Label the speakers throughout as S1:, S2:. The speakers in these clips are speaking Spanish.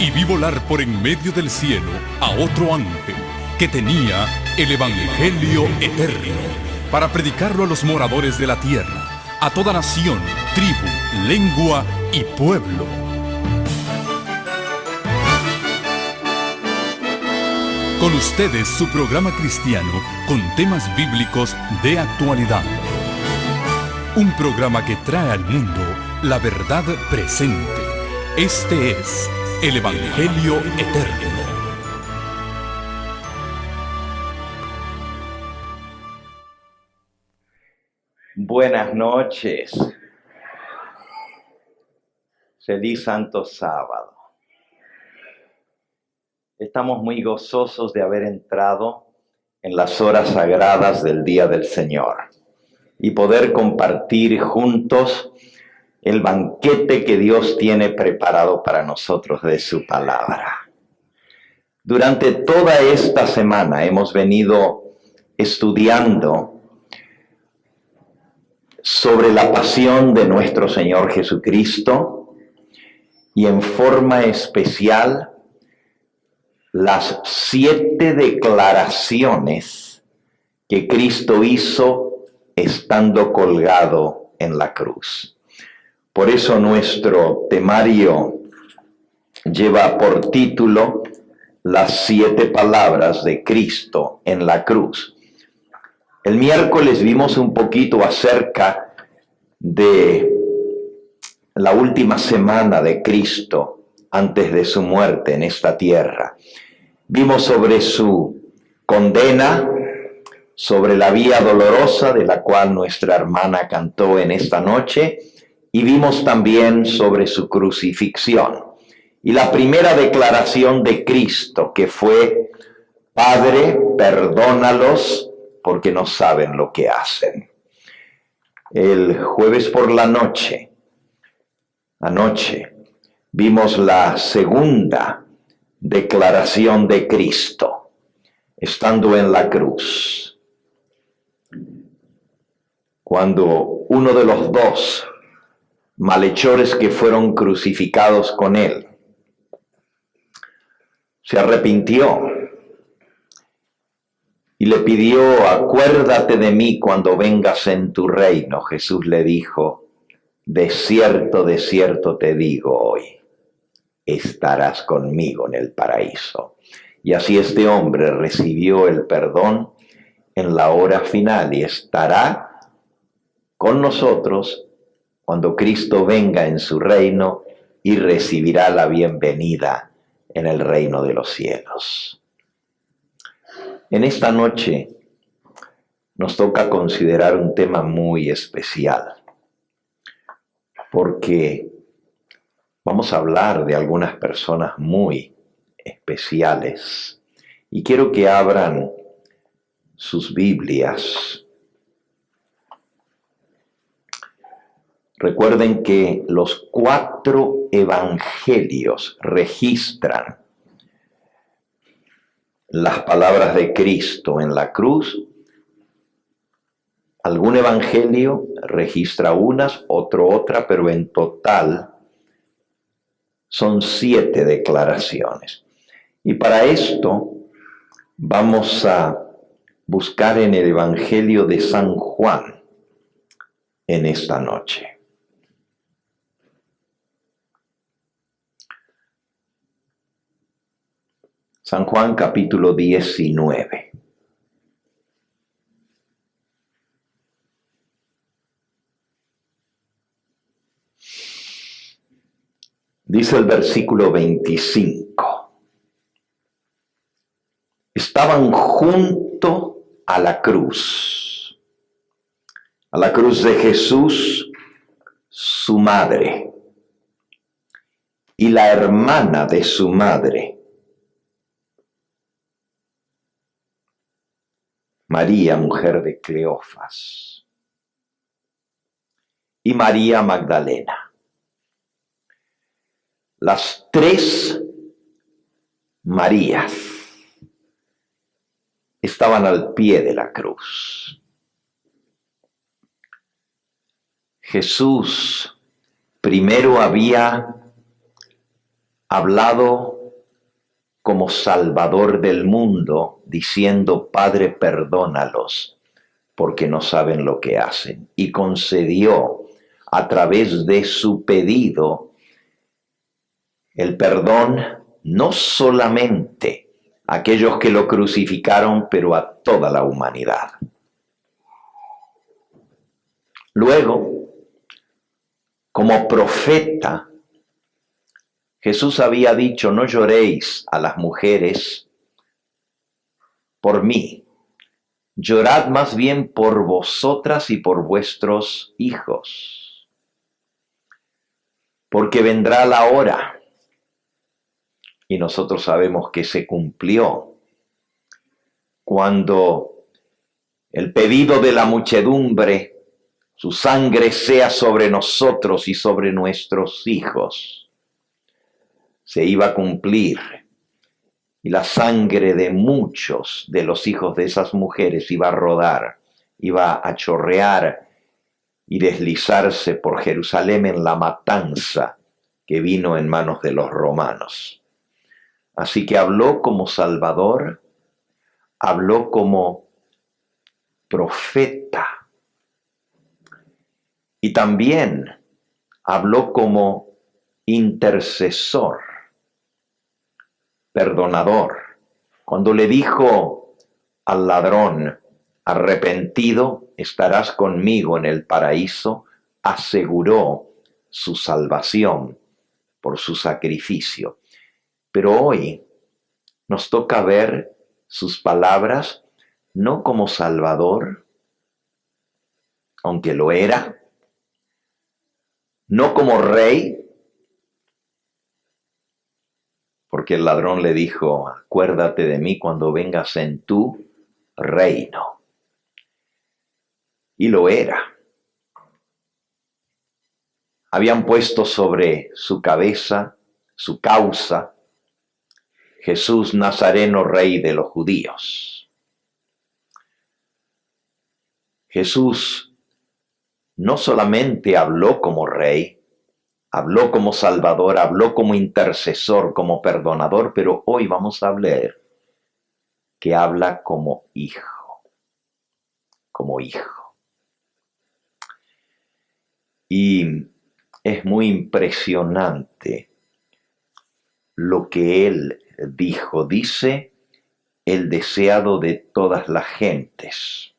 S1: y vi volar por en medio del cielo a otro ángel que tenía el Evangelio eterno para predicarlo a los moradores de la tierra, a toda nación, tribu, lengua y pueblo. Con ustedes su programa cristiano con temas bíblicos de actualidad. Un programa que trae al mundo la verdad presente. Este es el Evangelio Eterno.
S2: Buenas noches. Feliz Santo Sábado. Estamos muy gozosos de haber entrado en las horas sagradas del Día del Señor y poder compartir juntos el banquete que Dios tiene preparado para nosotros de su palabra. Durante toda esta semana hemos venido estudiando sobre la pasión de nuestro Señor Jesucristo y en forma especial las 7 declaraciones que Cristo hizo estando colgado en la cruz. Por eso nuestro temario lleva por título las 7 palabras de Cristo en la cruz. El miércoles vimos un poquito acerca de la última semana de Cristo antes de su muerte en esta tierra. Vimos sobre su condena, sobre la vía dolorosa de la cual nuestra hermana cantó en esta noche, y vimos también sobre su crucifixión. Y la primera declaración de Cristo, que fue: Padre, perdónalos porque no saben lo que hacen. El jueves por la anoche, vimos la segunda declaración de Cristo, estando en la cruz. Cuando uno de los 2 malhechores que fueron crucificados con él se arrepintió y le pidió: acuérdate de mí cuando vengas en tu reino. Jesús le dijo: de cierto, de cierto te digo hoy, estarás conmigo en el paraíso. Y así este hombre recibió el perdón en la hora final y estará con nosotros cuando Cristo venga en su reino y recibirá la bienvenida en el reino de los cielos. En esta noche nos toca considerar un tema muy especial, porque vamos a hablar de algunas personas muy especiales y quiero que abran sus Biblias. Recuerden que los 4 evangelios registran las palabras de Cristo en la cruz. Algún evangelio registra unas, otra, pero en total son 7 declaraciones. Y para esto vamos a buscar en el Evangelio de San Juan en esta noche. San Juan capítulo 19. Dice el versículo 25. Estaban junto a la cruz de Jesús, su madre, y la hermana de su madre, María, mujer de Cleofas, y María Magdalena. Las 3 Marías estaban al pie de la cruz. Jesús primero había hablado como Salvador del mundo, diciendo, Padre, perdónalos, porque no saben lo que hacen. Y concedió a través de su pedido el perdón no solamente a aquellos que lo crucificaron, pero a toda la humanidad. Luego, como profeta, Jesús había dicho, no lloréis a las mujeres por mí, llorad más bien por vosotras y por vuestros hijos, porque vendrá la hora, y nosotros sabemos que se cumplió, cuando el pedido de la muchedumbre, su sangre sea sobre nosotros y sobre nuestros hijos, se iba a cumplir, y la sangre de muchos de los hijos de esas mujeres iba a rodar, iba a chorrear y deslizarse por Jerusalén en la matanza que vino en manos de los romanos. Así que habló como Salvador, habló como profeta y también habló como intercesor, perdonador. Cuando le dijo al ladrón, arrepentido, estarás conmigo en el paraíso, aseguró su salvación por su sacrificio. Pero hoy nos toca ver sus palabras no como Salvador, aunque lo era, no como rey, porque el ladrón le dijo, acuérdate de mí cuando vengas en tu reino. Y lo era. Habían puesto sobre su cabeza, su causa, Jesús Nazareno, rey de los judíos. Jesús no solamente habló como rey, habló como Salvador, habló como intercesor, como perdonador, pero hoy vamos a hablar que habla como hijo, como hijo. Y es muy impresionante lo que él dijo. Dice, el deseado de todas las gentes.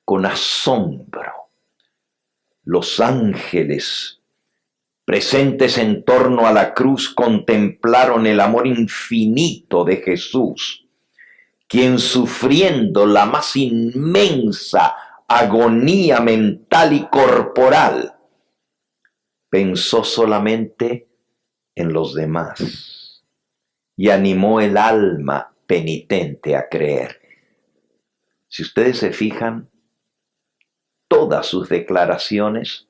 S2: Con asombro, los ángeles presentes en torno a la cruz contemplaron el amor infinito de Jesús, quien sufriendo la más inmensa agonía mental y corporal, pensó solamente en los demás y animó el alma penitente a creer. Si ustedes se fijan, todas sus declaraciones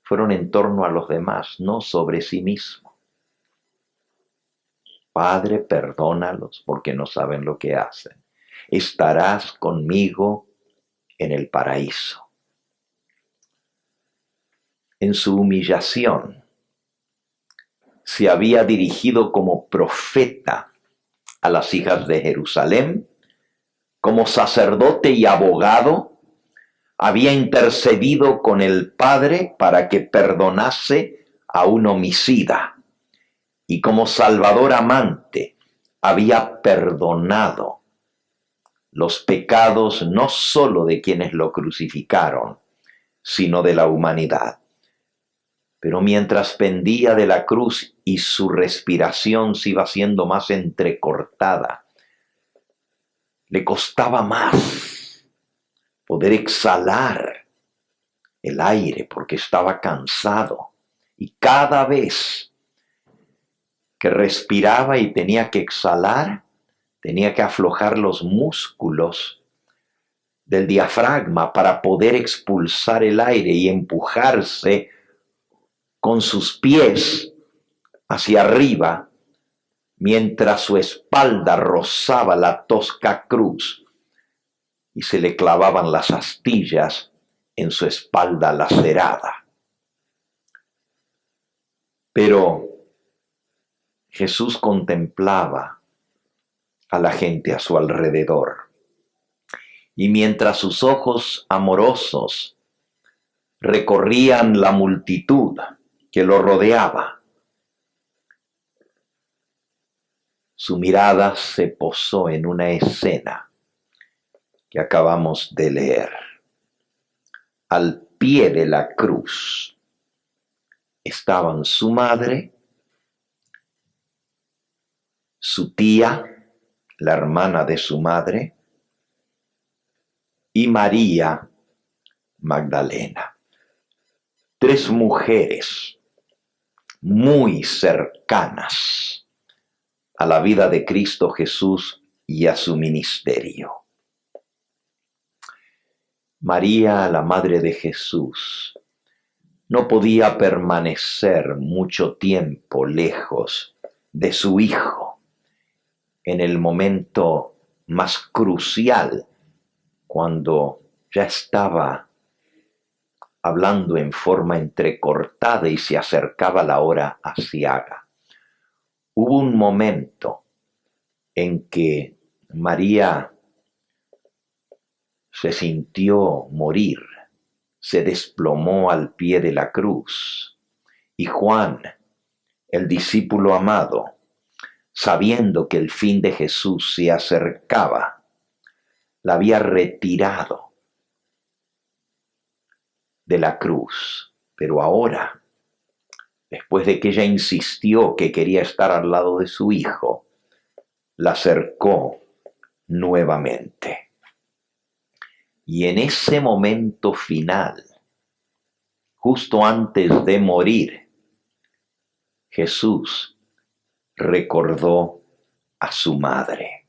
S2: fueron en torno a los demás, no sobre sí mismo. Padre, perdónalos porque no saben lo que hacen. Estarás conmigo en el paraíso. En su humillación, se había dirigido como profeta a las hijas de Jerusalén, como sacerdote y abogado, había intercedido con el Padre para que perdonase a un homicida, y como Salvador amante había perdonado los pecados no solo de quienes lo crucificaron, sino de la humanidad. Pero mientras pendía de la cruz y su respiración se iba haciendo más entrecortada, le costaba más poder exhalar el aire porque estaba cansado. Y cada vez que respiraba y tenía que exhalar, tenía que aflojar los músculos del diafragma para poder expulsar el aire y empujarse con sus pies hacia arriba, mientras su espalda rozaba la tosca cruz y se le clavaban las astillas en su espalda lacerada. Pero Jesús contemplaba a la gente a su alrededor, y mientras sus ojos amorosos recorrían la multitud que lo rodeaba, su mirada se posó en una escena que acabamos de leer. Al pie de la cruz estaban su madre, su tía, la hermana de su madre, y María Magdalena. Tres mujeres muy cercanas a la vida de Cristo Jesús y a su ministerio. María, la madre de Jesús, no podía permanecer mucho tiempo lejos de su hijo en el momento más crucial, cuando ya estaba hablando en forma entrecortada y se acercaba la hora aciaga. Hubo un momento en que María se sintió morir, se desplomó al pie de la cruz, y Juan, el discípulo amado, sabiendo que el fin de Jesús se acercaba, la había retirado de la cruz. Pero ahora, después de que ella insistió que quería estar al lado de su hijo, la acercó nuevamente. Y en ese momento final, justo antes de morir, Jesús recordó a su madre.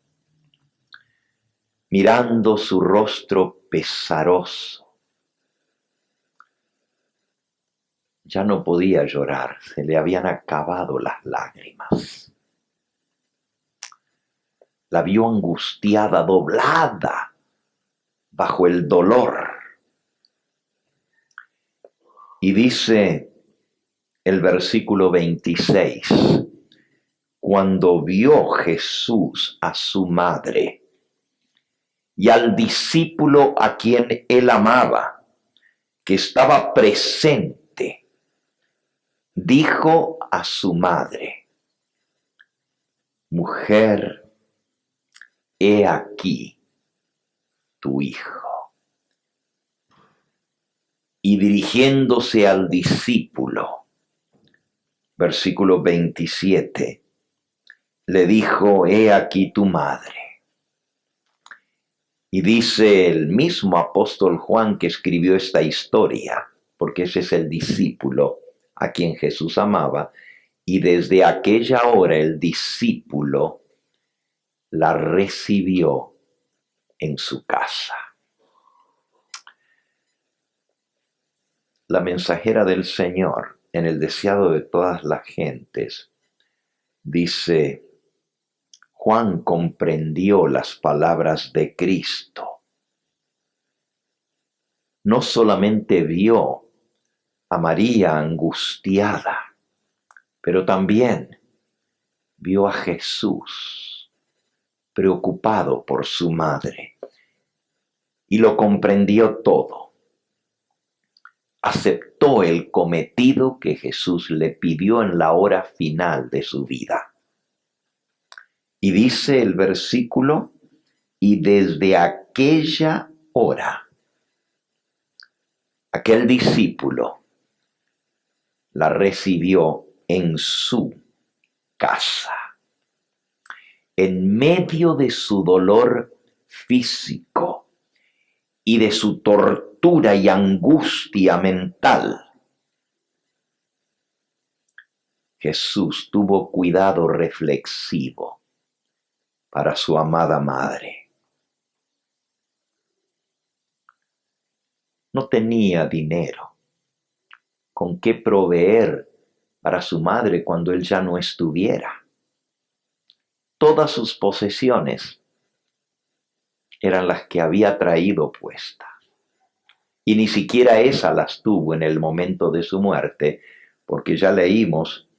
S2: Mirando su rostro pesaroso, ya no podía llorar, se le habían acabado las lágrimas. La vio angustiada, doblada bajo el dolor. Y dice el versículo 26, cuando vio Jesús a su madre y al discípulo a quien él amaba, que estaba presente, dijo a su madre: mujer, he aquí tu hijo. Y dirigiéndose al discípulo, versículo 27, le dijo: he aquí tu madre. Y dice el mismo apóstol Juan, que escribió esta historia, porque ese es el discípulo a quien Jesús amaba, y desde aquella hora el discípulo la recibió en su casa. La mensajera del Señor, en el deseado de todas las gentes, dice: Juan comprendió las palabras de Cristo. No solamente vio a María angustiada, pero también vio a Jesús preocupado por su madre, y lo comprendió todo. Aceptó el cometido que Jesús le pidió en la hora final de su vida. Y dice el versículo: y desde aquella hora, aquel discípulo la recibió en su casa. En medio de su dolor físico y de su tortura y angustia mental, Jesús tuvo cuidado reflexivo para su amada madre. No tenía dinero con qué proveer para su madre cuando él ya no estuviera. Todas sus posesiones eran las que había traído puestas, y ni siquiera esas las tuvo en el momento de su muerte, porque ya leímos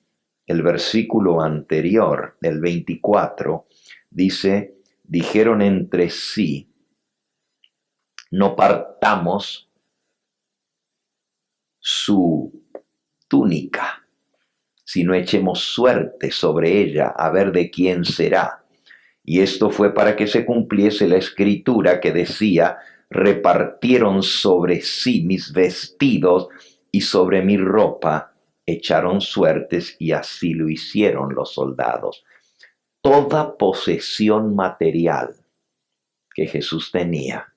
S2: El versículo anterior, del 24, dice, dijeron entre sí, no partamos su túnica, sino echemos suerte sobre ella a ver de quién será. Y esto fue para que se cumpliese la escritura que decía, repartieron sobre sí mis vestidos y sobre mi ropa echaron suertes, y así lo hicieron los soldados. Toda posesión material que Jesús tenía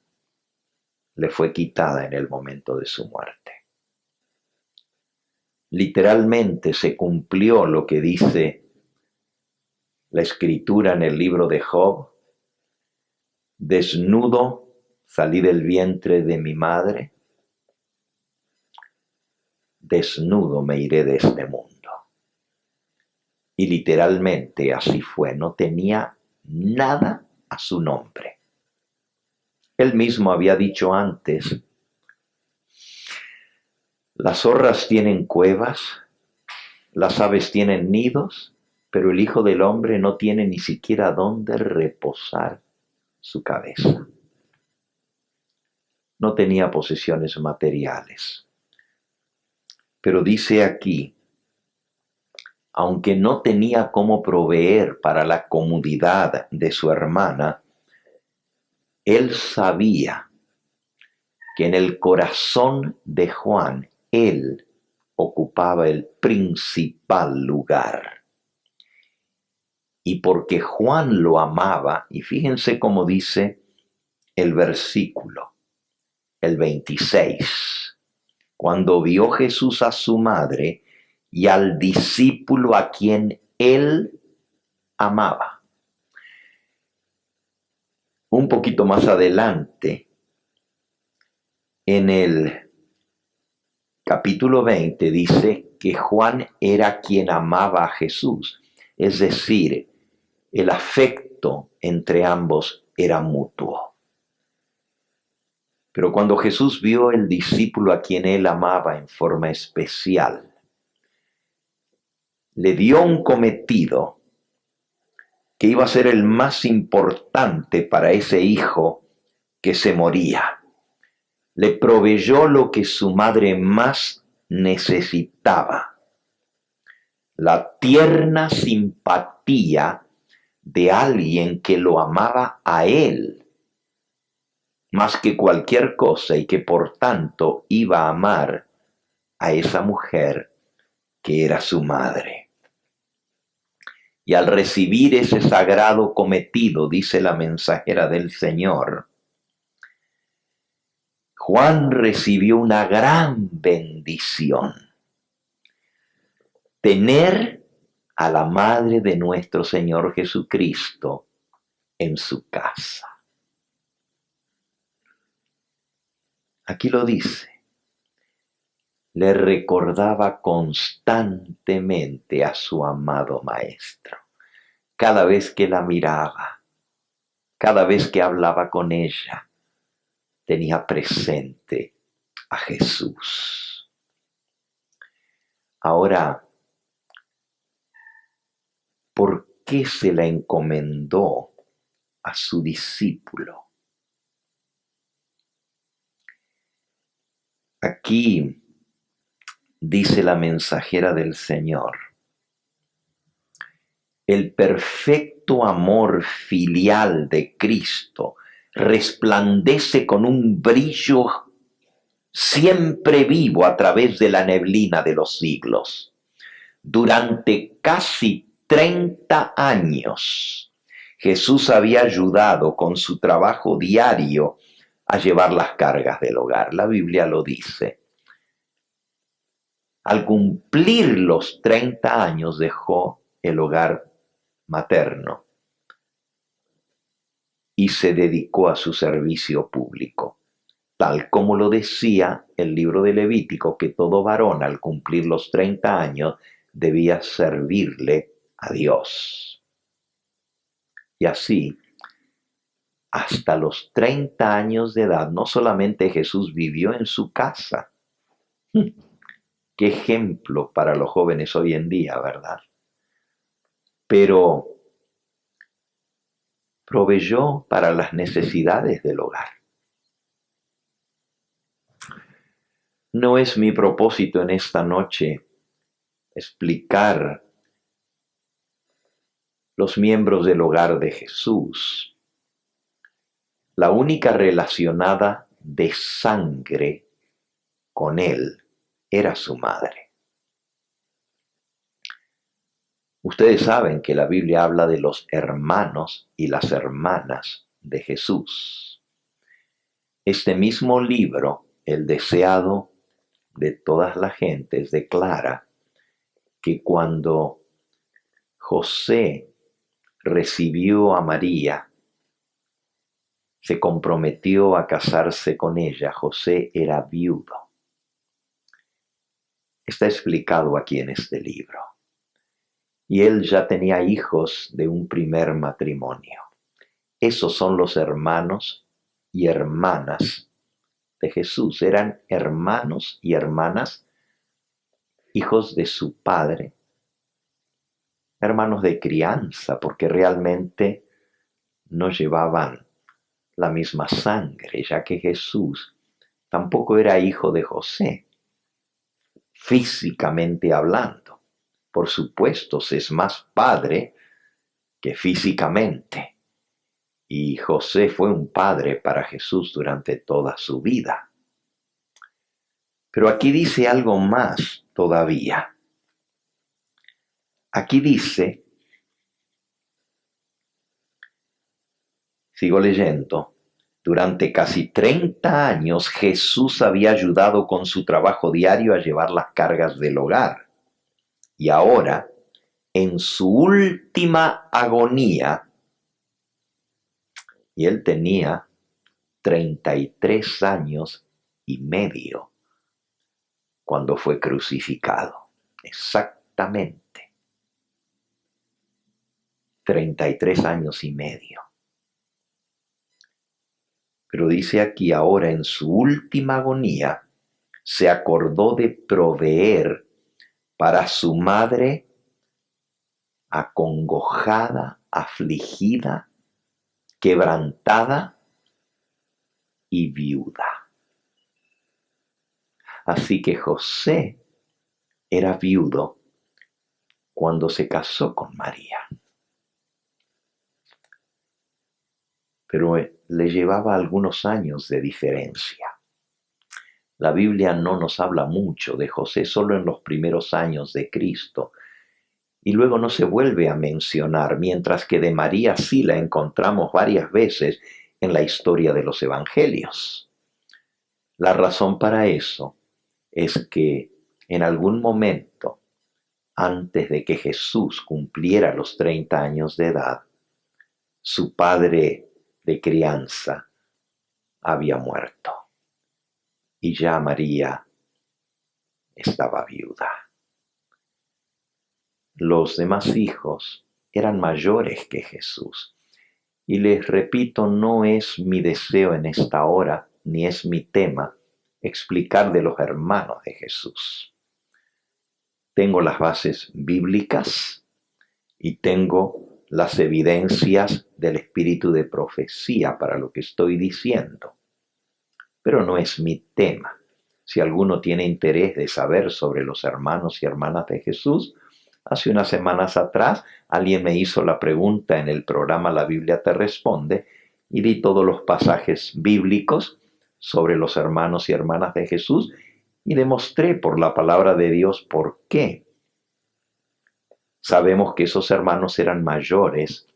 S2: le fue quitada en el momento de su muerte. Literalmente se cumplió lo que dice la escritura en el libro de Job: desnudo salí del vientre de mi madre, desnudo me iré de este mundo. Y literalmente así fue, no tenía nada a su nombre. Él mismo había dicho antes, las zorras tienen cuevas, las aves tienen nidos, pero el Hijo del Hombre no tiene ni siquiera dónde reposar su cabeza. No tenía posesiones materiales. Pero dice aquí, aunque no tenía cómo proveer para la comodidad de su hermana, él sabía que en el corazón de Juan él ocupaba el principal lugar. Y porque Juan lo amaba, y fíjense cómo dice el versículo, el 26, cuando vio Jesús a su madre y al discípulo a quien él amaba. Un poquito más adelante, en el capítulo 20, dice que Juan era quien amaba a Jesús, es decir, el afecto entre ambos era mutuo. Pero cuando Jesús vio el discípulo a quien él amaba en forma especial, le dio un cometido que iba a ser el más importante para ese hijo que se moría. Le proveyó lo que su madre más necesitaba: la tierna simpatía de alguien que lo amaba a él más que cualquier cosa, y que por tanto iba a amar a esa mujer que era su madre. Y al recibir ese sagrado cometido, dice la mensajera del Señor, Juan recibió una gran bendición: tener a la madre de nuestro Señor Jesucristo en su casa. Aquí lo dice. Le recordaba constantemente a su amado Maestro. Cada vez que la miraba, cada vez que hablaba con ella, tenía presente a Jesús. Ahora, ¿por qué se la encomendó a su discípulo? Aquí dice la mensajera del Señor, el perfecto amor filial de Cristo resplandece con un brillo siempre vivo a través de la neblina de los siglos. Durante casi 30 años, Jesús había ayudado con su trabajo diario a llevar las cargas del hogar. La Biblia lo dice. Al cumplir los 30 años dejó el hogar materno y se dedicó a su servicio público, tal como lo decía el libro de Levítico, que todo varón al cumplir los 30 años debía servirle a Dios. Y así, hasta los 30 años de edad, no solamente Jesús vivió en su casa. Qué ejemplo para los jóvenes hoy en día, ¿verdad? pero proveyó para las necesidades del hogar. No es mi propósito en esta noche explicar los miembros del hogar de Jesús. La única relacionada de sangre con él era su madre. Ustedes saben que la Biblia habla de los hermanos y las hermanas de Jesús. Este mismo libro, El deseado de todas las gentes, declara que cuando José recibió a María, se comprometió a casarse con ella. José era viudo. Está explicado aquí en este libro. Y él ya tenía hijos de un primer matrimonio. Esos son los hermanos y hermanas de Jesús. Eran hermanos y hermanas, hijos de su padre, hermanos de crianza, porque realmente no llevaban la misma sangre, ya que Jesús tampoco era hijo de José, físicamente hablando. Por supuesto, es más padre que físicamente. Y José fue un padre para Jesús durante toda su vida. Pero aquí dice algo más todavía. Aquí dice, sigo leyendo, durante casi 30 años Jesús había ayudado con su trabajo diario a llevar las cargas del hogar. Y ahora, en su última agonía, y él tenía 33 años y medio cuando fue crucificado. Exactamente. 33 años y medio. Pero dice aquí, ahora en su última agonía, se acordó de proveer para su madre acongojada, afligida, quebrantada y viuda. Así que José era viudo cuando se casó con María. Pero le llevaba algunos años de diferencia. La Biblia no nos habla mucho de José, solo en los primeros años de Cristo, y luego no se vuelve a mencionar, mientras que de María sí la encontramos varias veces en la historia de los evangelios. La razón para eso es que en algún momento, antes de que Jesús cumpliera los 30 años de edad, su padre de crianza había muerto y ya María estaba viuda. Los demás hijos eran mayores que Jesús. Y les repito, no es mi deseo en esta hora, ni es mi tema, explicar de los hermanos de Jesús. Tengo las bases bíblicas y tengo las evidencias del espíritu de profecía para lo que estoy diciendo. Pero no es mi tema. Si alguno tiene interés de saber sobre los hermanos y hermanas de Jesús, hace unas semanas atrás alguien me hizo la pregunta en el programa La Biblia te responde y di todos los pasajes bíblicos sobre los hermanos y hermanas de Jesús y demostré por la palabra de Dios por qué. Sabemos que esos hermanos eran mayores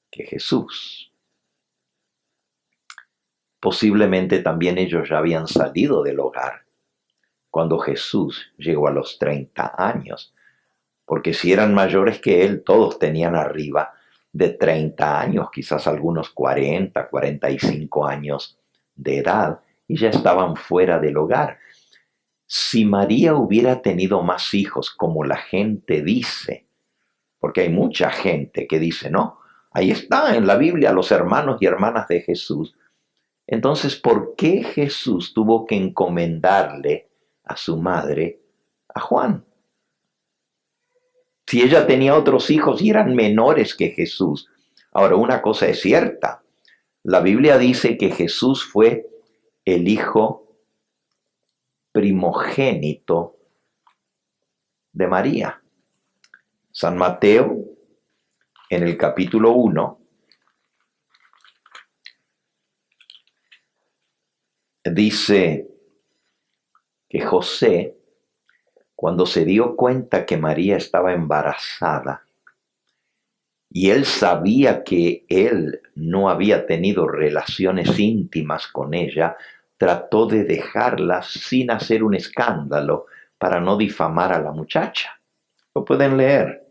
S2: que Jesús. Posiblemente también ellos ya habían salido del hogar cuando Jesús llegó a los 30 años. Porque si eran mayores que él, todos tenían arriba de 30 años, quizás algunos 40, 45 años de edad, y ya estaban fuera del hogar. Si María hubiera tenido más hijos, como la gente dice, porque hay mucha gente que dice, no, ahí está en la Biblia los hermanos y hermanas de Jesús. Entonces, ¿por qué Jesús tuvo que encomendarle a su madre a Juan? Si ella tenía otros hijos y eran menores que Jesús. Ahora, una cosa es cierta. La Biblia dice que Jesús fue el hijo primogénito de María. San Mateo, en el capítulo 1, dice que José, cuando se dio cuenta que María estaba embarazada, y él sabía que él no había tenido relaciones íntimas con ella, trató de dejarla sin hacer un escándalo para no difamar a la muchacha. Lo pueden leer.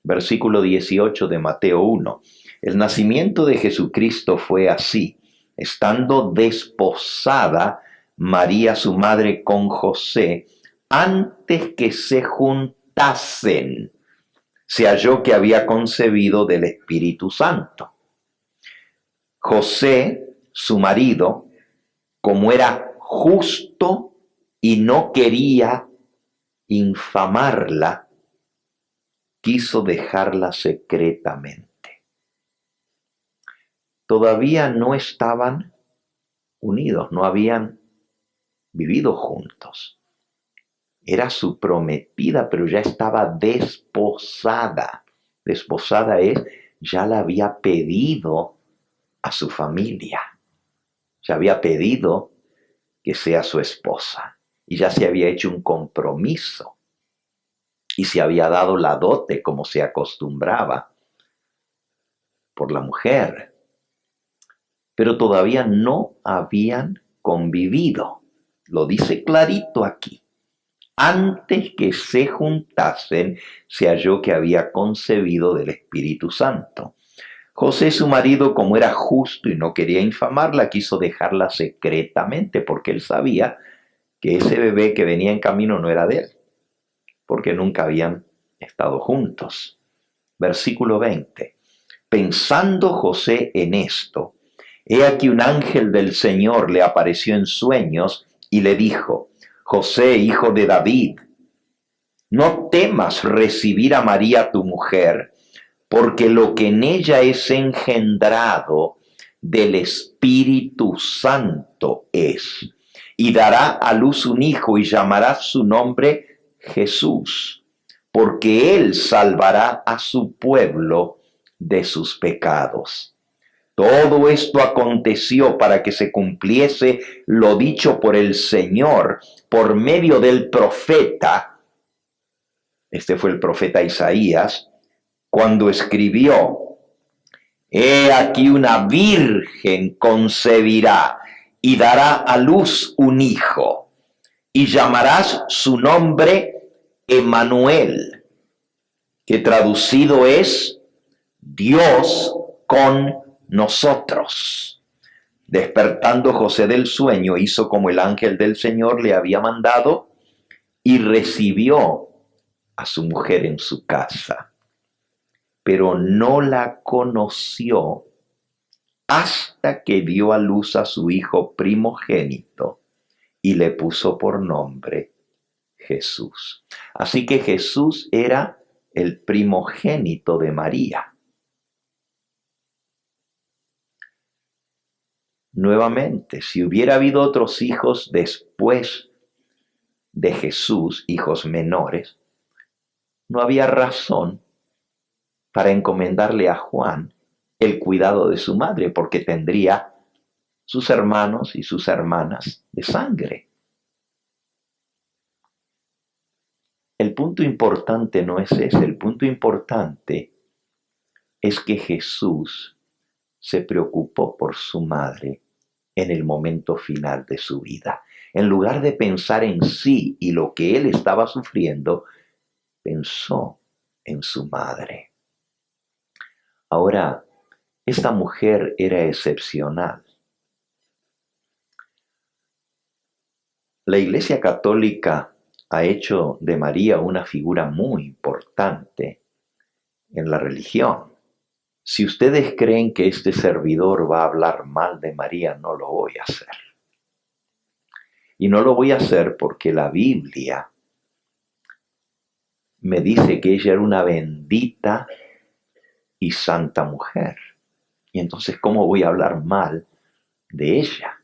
S2: Versículo 18 de Mateo 1. El nacimiento de Jesucristo fue así. Estando desposada María su madre con José, antes que se juntasen, se halló que había concebido del Espíritu Santo. José, su marido, como era justo y no quería infamarla, quiso dejarla secretamente. Todavía no estaban unidos, no habían vivido juntos. Era su prometida, pero ya estaba desposada. Desposada es, ya la había pedido a su familia. Ya había pedido que sea su esposa. Y ya se había hecho un compromiso. Y se había dado la dote como se acostumbraba por la mujer. Pero todavía no habían convivido. Lo dice clarito aquí. Antes que se juntasen, se halló que había concebido del Espíritu Santo. José, su marido, como era justo y no quería infamarla, quiso dejarla secretamente, porque él sabía que ese bebé que venía en camino no era de él, porque nunca habían estado juntos. Versículo 20. Pensando José en esto, he aquí un ángel del Señor le apareció en sueños y le dijo: José, hijo de David, no temas recibir a María tu mujer, porque lo que en ella es engendrado del Espíritu Santo es, y dará a luz un hijo y llamará su nombre Jesús, porque él salvará a su pueblo de sus pecados. Todo esto aconteció para que se cumpliese lo dicho por el Señor por medio del profeta. Este fue el profeta Isaías, cuando escribió: He aquí una virgen concebirá y dará a luz un hijo, y llamarás su nombre Emmanuel, que traducido es Dios con nosotros. Despertando José del sueño, hizo como el ángel del Señor le había mandado y recibió a su mujer en su casa. Pero no la conoció hasta que dio a luz a su hijo primogénito y le puso por nombre Jesús. Así que Jesús era el primogénito de María. Nuevamente, si hubiera habido otros hijos después de Jesús, hijos menores, no había razón para encomendarle a Juan el cuidado de su madre, porque tendría sus hermanos y sus hermanas de sangre. El punto importante no es ese, el punto importante es que Jesús se preocupó por su madre en el momento final de su vida. En lugar de pensar en sí y lo que él estaba sufriendo, pensó en su madre. Ahora, esta mujer era excepcional. La Iglesia Católica ha hecho de María una figura muy importante en la religión. Si ustedes creen que este servidor va a hablar mal de María, no lo voy a hacer. Y no lo voy a hacer porque la Biblia me dice que ella era una bendita y santa mujer. Y entonces, ¿cómo voy a hablar mal de ella?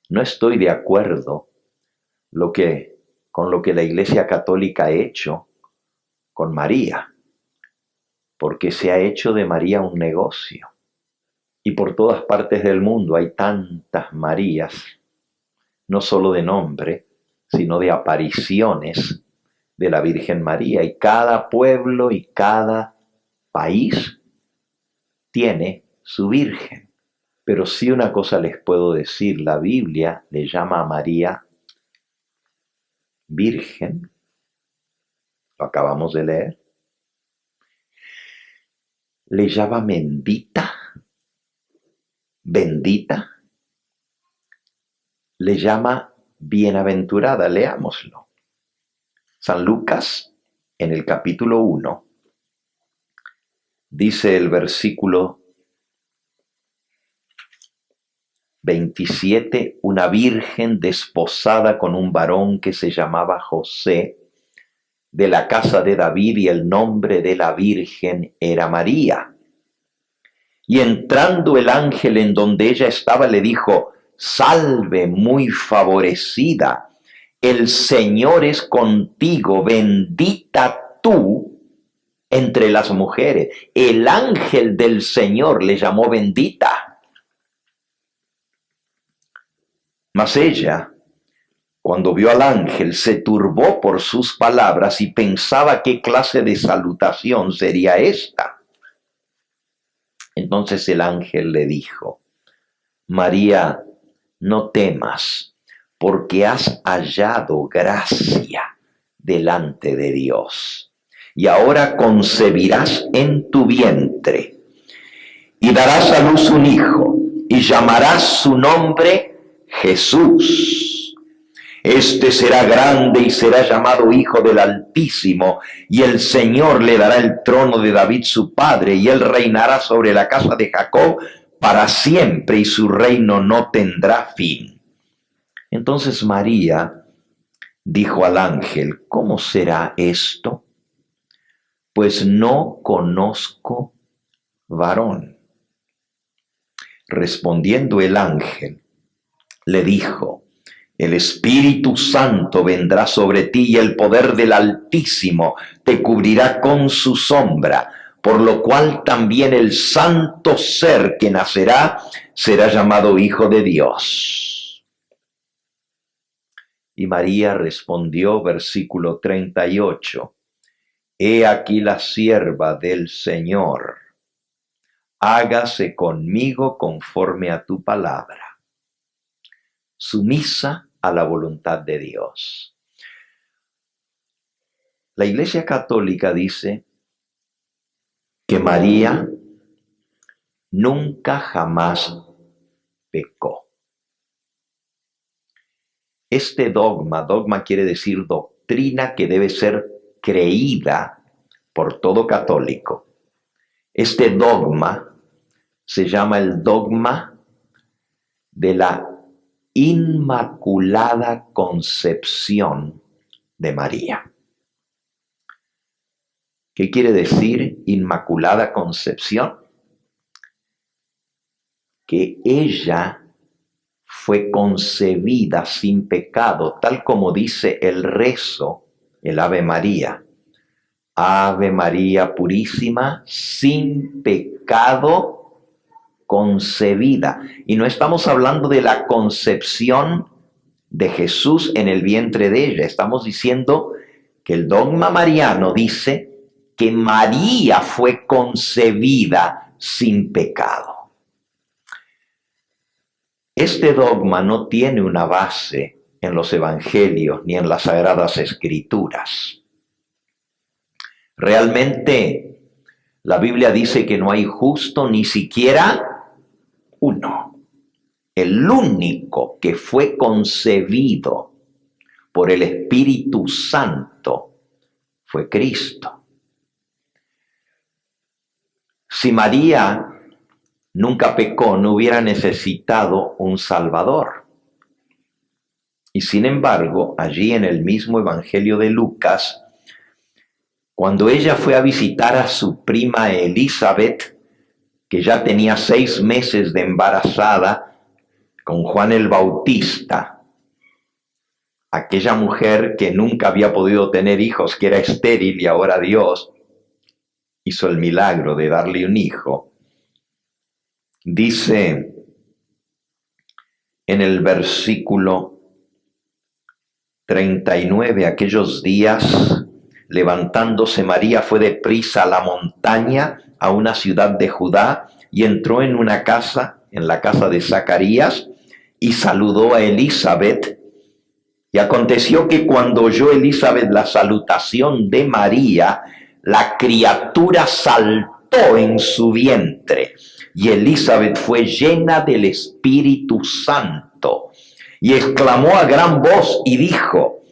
S2: No estoy de acuerdo con lo que la Iglesia Católica ha hecho con María, porque se ha hecho de María un negocio. Y por todas partes del mundo hay tantas Marías, no solo de nombre, sino de apariciones de la Virgen María. Y cada pueblo y cada país tiene su Virgen. Pero sí una cosa les puedo decir, la Biblia le llama a María Virgen, lo acabamos de leer, le llama bendita, le llama bienaventurada, leámoslo. San Lucas, en el capítulo 1, dice el versículo 27, una virgen desposada con un varón que se llamaba José, de la casa de David, y el nombre de la virgen era María. Y entrando el ángel en donde ella estaba, le dijo: salve, muy favorecida, el Señor es contigo, bendita tú entre las mujeres. El ángel del Señor le llamó bendita. Mas ella, cuando vio al ángel, se turbó por sus palabras y pensaba qué clase de salutación sería esta. Entonces el ángel le dijo: María, no temas, porque has hallado gracia delante de Dios. Y ahora concebirás en tu vientre, y darás a luz un hijo, y llamarás su nombre Jesús. Este será grande y será llamado Hijo del Altísimo, y el Señor le dará el trono de David su padre, y él reinará sobre la casa de Jacob para siempre, y su reino no tendrá fin. Entonces María dijo al ángel: ¿cómo será esto? Pues no conozco varón. Respondiendo el ángel, le dijo: el Espíritu Santo vendrá sobre ti, y el poder del Altísimo te cubrirá con su sombra, por lo cual también el santo ser que nacerá será llamado Hijo de Dios. Y María respondió, versículo 38, He aquí la sierva del Señor, hágase conmigo conforme a tu palabra. Sumisa a la voluntad de Dios. La Iglesia Católica dice que María nunca jamás pecó. Este dogma quiere decir doctrina que debe ser creída por todo católico. Este dogma se llama el dogma de la Inmaculada Concepción de María. ¿Qué quiere decir Inmaculada Concepción? Que ella fue concebida sin pecado, tal como dice el rezo, el Ave María. Ave María Purísima, sin pecado concebida. Y no estamos hablando de la concepción de Jesús en el vientre de ella. Estamos diciendo que el dogma mariano dice que María fue concebida sin pecado. Este dogma no tiene una base en los evangelios ni en las sagradas escrituras. Realmente la Biblia dice que no hay justo ni siquiera uno. El único que fue concebido por el Espíritu Santo fue Cristo. Si María nunca pecó, no hubiera necesitado un Salvador. Y sin embargo, allí en el mismo Evangelio de Lucas, cuando ella fue a visitar a su prima Elizabeth, que ya tenía 6 meses de embarazada con Juan el Bautista, aquella mujer que nunca había podido tener hijos, que era estéril, y ahora Dios hizo el milagro de darle un hijo, dice en el versículo 39, aquellos días, levantándose María, fue deprisa a la montaña, a una ciudad de Judá, y entró en una casa, en la casa de Zacarías, y saludó a Elizabeth. Y aconteció que cuando oyó Elizabeth la salutación de María, la criatura saltó en su vientre, y Elizabeth fue llena del Espíritu Santo, y exclamó a gran voz y dijo: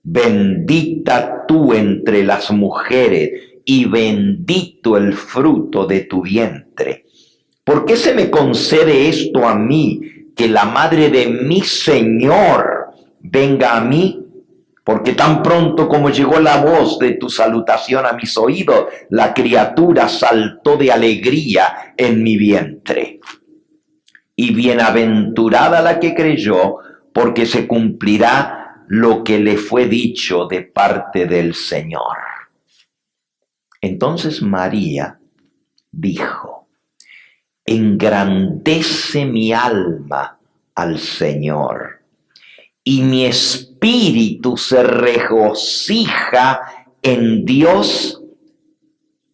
S2: bendita tú entre las mujeres, y bendito el fruto de tu vientre. ¿Por qué se me concede esto a mí, que la madre de mi Señor venga a mí? Porque tan pronto como llegó la voz de tu salutación a mis oídos, la criatura saltó de alegría en mi vientre. Y bienaventurada la que creyó, porque se cumplirá lo que le fue dicho de parte del Señor. Entonces María dijo: engrandece mi alma al Señor, y mi espíritu se regocija en Dios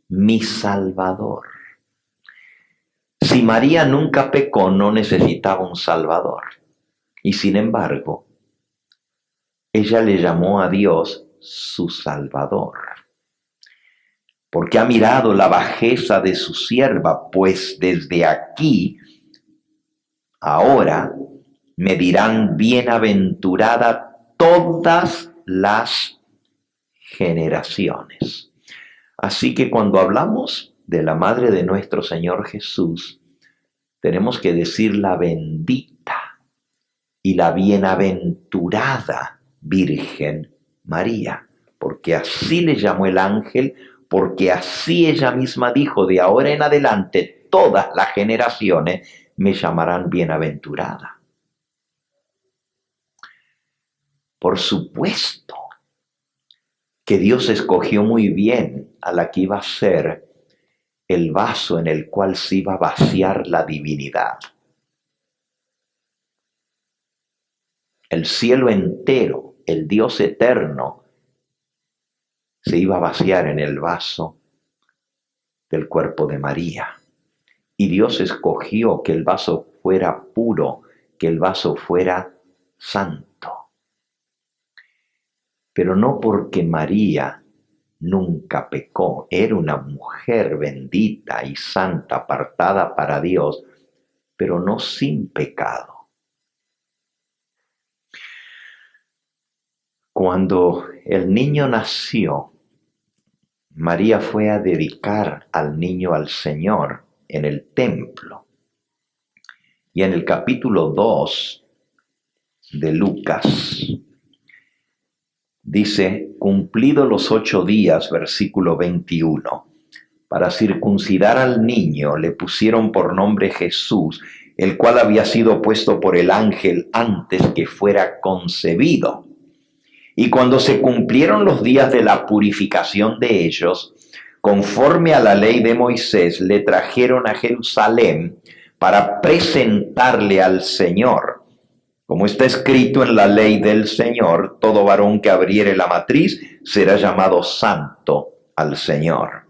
S2: mi Salvador. Si María nunca pecó, no necesitaba un Salvador. Y sin embargo, ella le llamó a Dios su Salvador, porque ha mirado la bajeza de su sierva, pues desde aquí, ahora, me dirán bienaventurada todas las generaciones. Así que cuando hablamos de la madre de nuestro Señor Jesús, tenemos que decir la bendita y la bienaventurada Virgen María, porque así le llamó el ángel, porque así ella misma dijo: de ahora en adelante todas las generaciones me llamarán bienaventurada. Por supuesto que Dios escogió muy bien a la que iba a ser el vaso en el cual se iba a vaciar la divinidad. El cielo entero, el Dios eterno, se iba a vaciar en el vaso del cuerpo de María. Y Dios escogió que el vaso fuera puro, que el vaso fuera santo. Pero no porque María nunca pecó, era una mujer bendita y santa, apartada para Dios, pero no sin pecado. Cuando el niño nació, María fue a dedicar al niño al Señor en el templo. Y en el capítulo 2 de Lucas, dice: cumplidos los 8 días, versículo 21, para circuncidar al niño le pusieron por nombre Jesús, el cual había sido puesto por el ángel antes que fuera concebido. Y cuando se cumplieron los días de la purificación de ellos, conforme a la ley de Moisés, le trajeron a Jerusalén para presentarle al Señor. Como está escrito en la ley del Señor: todo varón que abriere la matriz será llamado santo al Señor.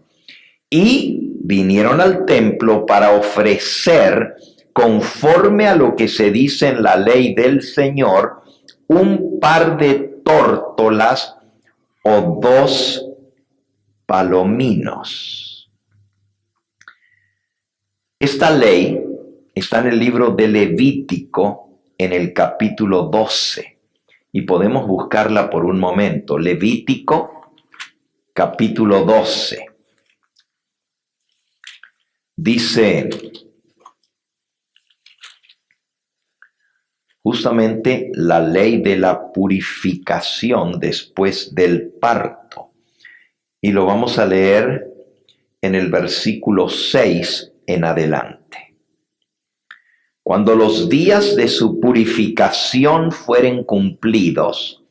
S2: Y vinieron al templo para ofrecer, conforme a lo que se dice en la ley del Señor, un par de tórtolas o 2 palominos. Esta ley está en el libro de Levítico, en el capítulo 12, y podemos buscarla por un momento. Levítico, capítulo 12. Dice: justamente la ley de la purificación después del parto. Y lo vamos a leer en el versículo 6 en adelante. Cuando los días de su purificación fueren cumplidos,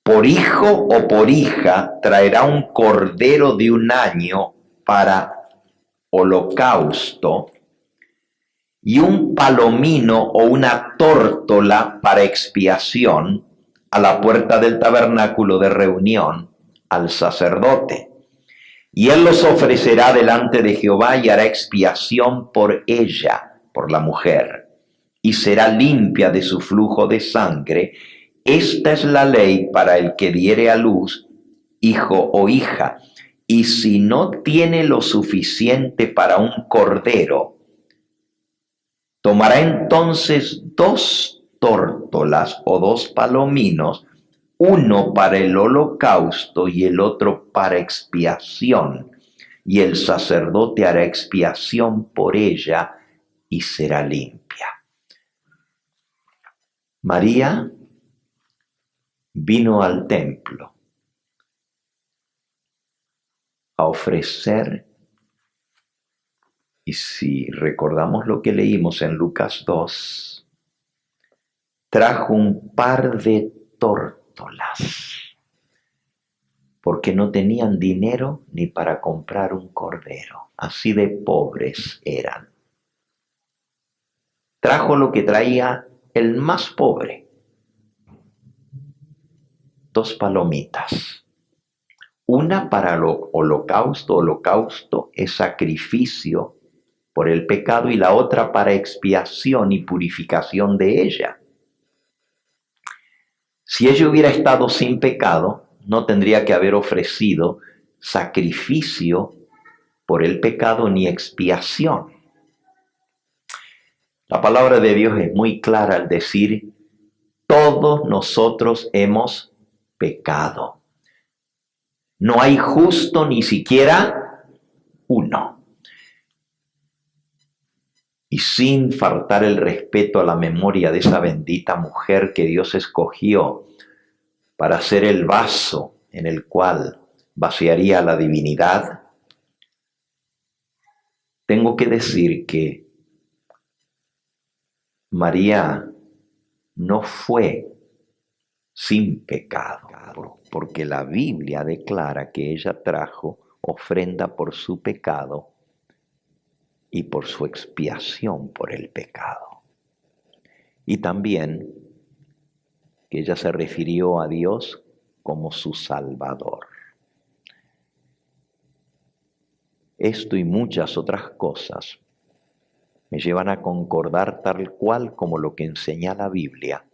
S2: por hijo o por hija traerá un cordero de 1 año para holocausto y un palomino o una tórtola para expiación a la puerta del tabernáculo de reunión al sacerdote. Y él los ofrecerá delante de Jehová y hará expiación por ella, por la mujer, y será limpia de su flujo de sangre. Esta es la ley para el que diere a luz hijo o hija. Y si no tiene lo suficiente para un cordero, tomará entonces 2 tórtolas o 2 palominos, uno para el holocausto y el otro para expiación, y el sacerdote hará expiación por ella y será limpia. María vino al templo a ofrecer, y si recordamos lo que leímos en Lucas 2, trajo un par de tórtolas, porque no tenían dinero ni para comprar un cordero, así de pobres eran. Trajo lo que traía el más pobre, 2 palomitas. Una para el holocausto es sacrificio por el pecado, y la otra para expiación y purificación de ella. Si ella hubiera estado sin pecado, no tendría que haber ofrecido sacrificio por el pecado ni expiación. La palabra de Dios es muy clara al decir: todos nosotros hemos pecado. No hay justo ni siquiera uno. Y sin faltar el respeto a la memoria de esa bendita mujer que Dios escogió para ser el vaso en el cual vaciaría la divinidad, tengo que decir que María no fue sin pecado, porque la Biblia declara que ella trajo ofrenda por su pecado y por su expiación por el pecado. Y también que ella se refirió a Dios como su Salvador. Esto y muchas otras cosas me llevan a concordar tal cual como lo que enseña la Biblia,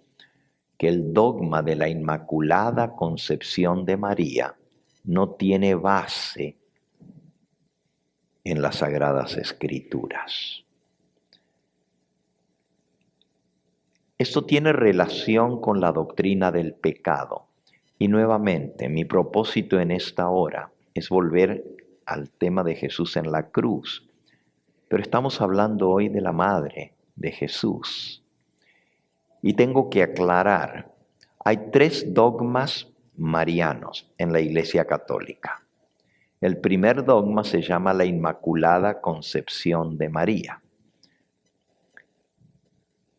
S2: que el dogma de la Inmaculada Concepción de María no tiene base en las Sagradas Escrituras. Esto tiene relación con la doctrina del pecado. Y nuevamente, mi propósito en esta hora es volver al tema de Jesús en la cruz. Pero estamos hablando hoy de la Madre de Jesús. Y tengo que aclarar, hay 3 dogmas marianos en la Iglesia Católica. El primer dogma se llama la Inmaculada Concepción de María.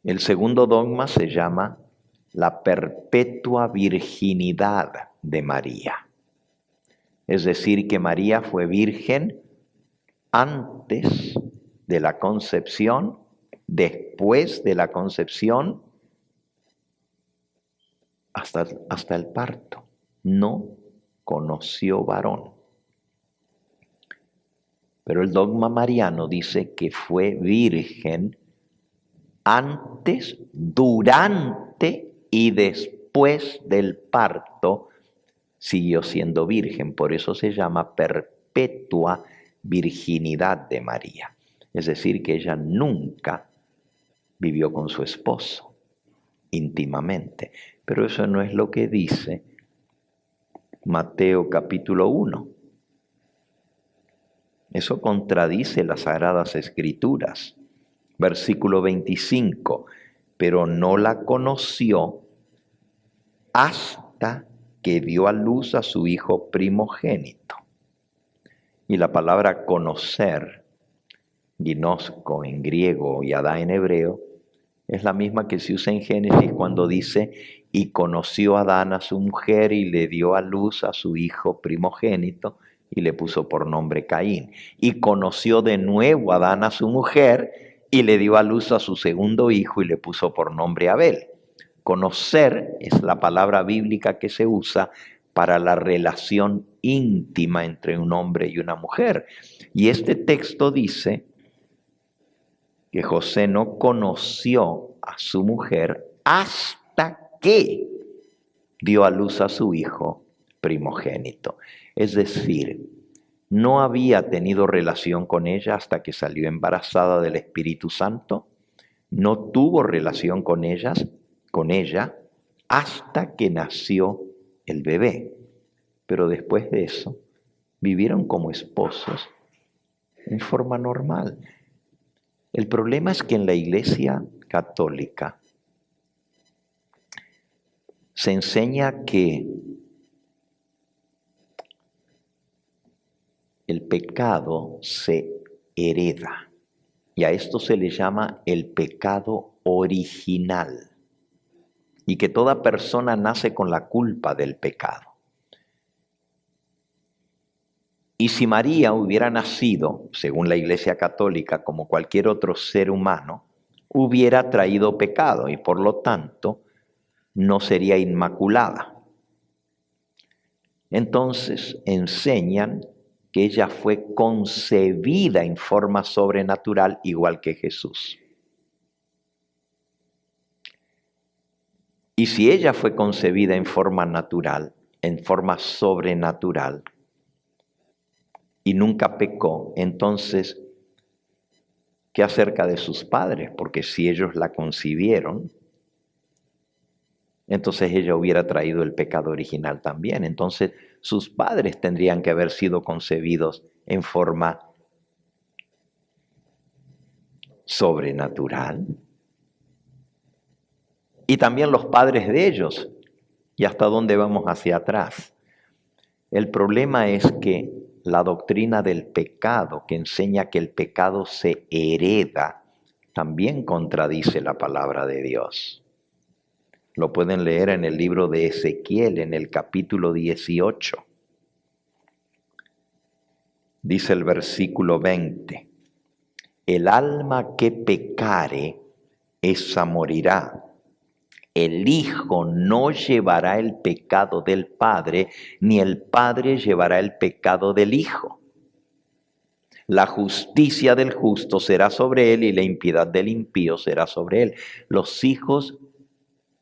S2: El segundo dogma se llama la Perpetua Virginidad de María. Es decir, que María fue virgen antes de la concepción, después de la concepción, hasta el parto. No conoció varón. Pero el dogma mariano dice que fue virgen antes, durante y después del parto, siguió siendo virgen. Por eso se llama perpetua virginidad de María. Es decir, que ella nunca vivió con su esposo íntimamente. Pero eso no es lo que dice Mateo capítulo 1. Eso contradice las Sagradas Escrituras. Versículo 25. pero no la conoció hasta que dio a luz a su hijo primogénito. Y la palabra conocer, ginosko en griego y adá en hebreo, es la misma que se usa en Génesis cuando dice, y conoció Adán a su mujer y le dio a luz a su hijo primogénito y le puso por nombre Caín. Y conoció de nuevo Adán a su mujer y le dio a luz a su segundo hijo y le puso por nombre Abel. Conocer es la palabra bíblica que se usa para la relación íntima entre un hombre y una mujer. Y este texto dice que José no conoció a su mujer hasta que dio a luz a su hijo primogénito. Es decir, no había tenido relación con ella hasta que salió embarazada del Espíritu Santo, no tuvo relación con ella hasta que nació el bebé. Pero después de eso, vivieron como esposos en forma normal. El problema es que en la Iglesia Católica se enseña que el pecado se hereda y a esto se le llama el pecado original y que toda persona nace con la culpa del pecado. Y si María hubiera nacido, según la Iglesia Católica, como cualquier otro ser humano, hubiera traído pecado y por lo tanto no sería inmaculada. Entonces enseñan que ella fue concebida en forma sobrenatural igual que Jesús. Y si ella fue concebida en forma natural, en forma sobrenatural, y nunca pecó, entonces, ¿qué acerca de sus padres? Porque si ellos la concibieron, entonces ella hubiera traído el pecado original también. Entonces, sus padres tendrían que haber sido concebidos en forma sobrenatural. Y también los padres de ellos. ¿Y hasta dónde vamos hacia atrás? El problema es que la doctrina del pecado, que enseña que el pecado se hereda, también contradice la palabra de Dios. Lo pueden leer en el libro de Ezequiel, en el capítulo 18. Dice el versículo 20, el alma que pecare, esa morirá. El Hijo no llevará el pecado del Padre, ni el Padre llevará el pecado del Hijo. La justicia del justo será sobre él y la impiedad del impío será sobre él. Los hijos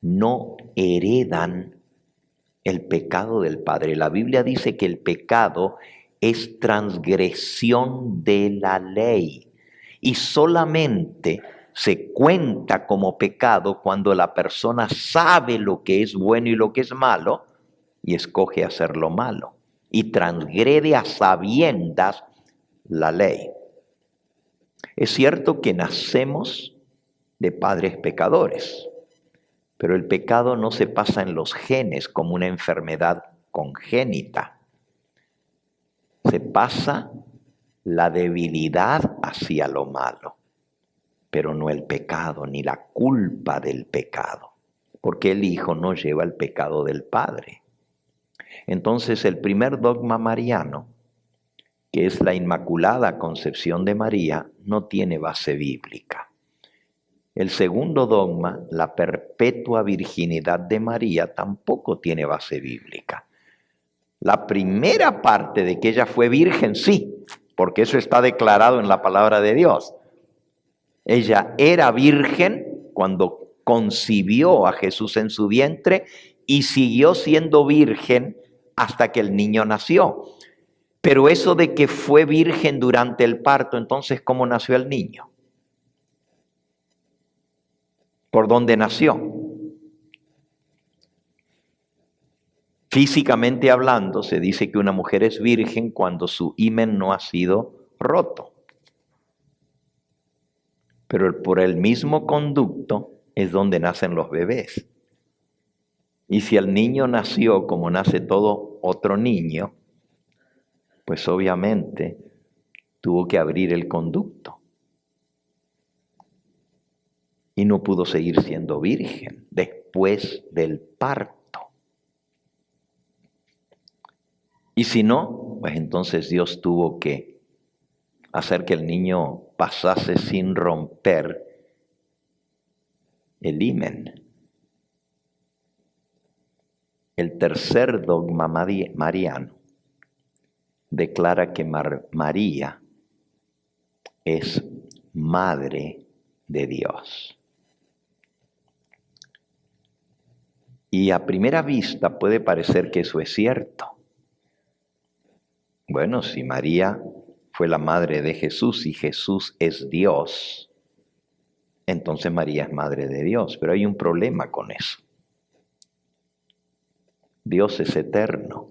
S2: no heredan el pecado del Padre. La Biblia dice que el pecado es transgresión de la ley y solamente se cuenta como pecado cuando la persona sabe lo que es bueno y lo que es malo y escoge hacer lo malo y transgrede a sabiendas la ley. Es cierto que nacemos de padres pecadores, pero el pecado no se pasa en los genes como una enfermedad congénita. Se pasa la debilidad hacia lo malo, pero no el pecado ni la culpa del pecado, porque el Hijo no lleva el pecado del Padre. Entonces el primer dogma mariano, que es la Inmaculada Concepción de María, no tiene base bíblica. El segundo dogma, la perpetua virginidad de María, tampoco tiene base bíblica. La primera parte de que ella fue virgen, sí, porque eso está declarado en la palabra de Dios. Ella era virgen cuando concibió a Jesús en su vientre y siguió siendo virgen hasta que el niño nació. Pero eso de que fue virgen durante el parto, entonces, ¿cómo nació el niño? ¿Por dónde nació? Físicamente hablando, se dice que una mujer es virgen cuando su himen no ha sido roto. Pero por el mismo conducto es donde nacen los bebés. Y si el niño nació como nace todo otro niño, pues obviamente tuvo que abrir el conducto. Y no pudo seguir siendo virgen después del parto. Y si no, pues entonces Dios tuvo que hacer que el niño pasase sin romper el himen. El tercer dogma mariano declara que María es madre de Dios. Y a primera vista puede parecer que eso es cierto. Bueno, si María fue la madre de Jesús y Jesús es Dios, entonces María es madre de Dios. Pero hay un problema con eso. Dios es eterno.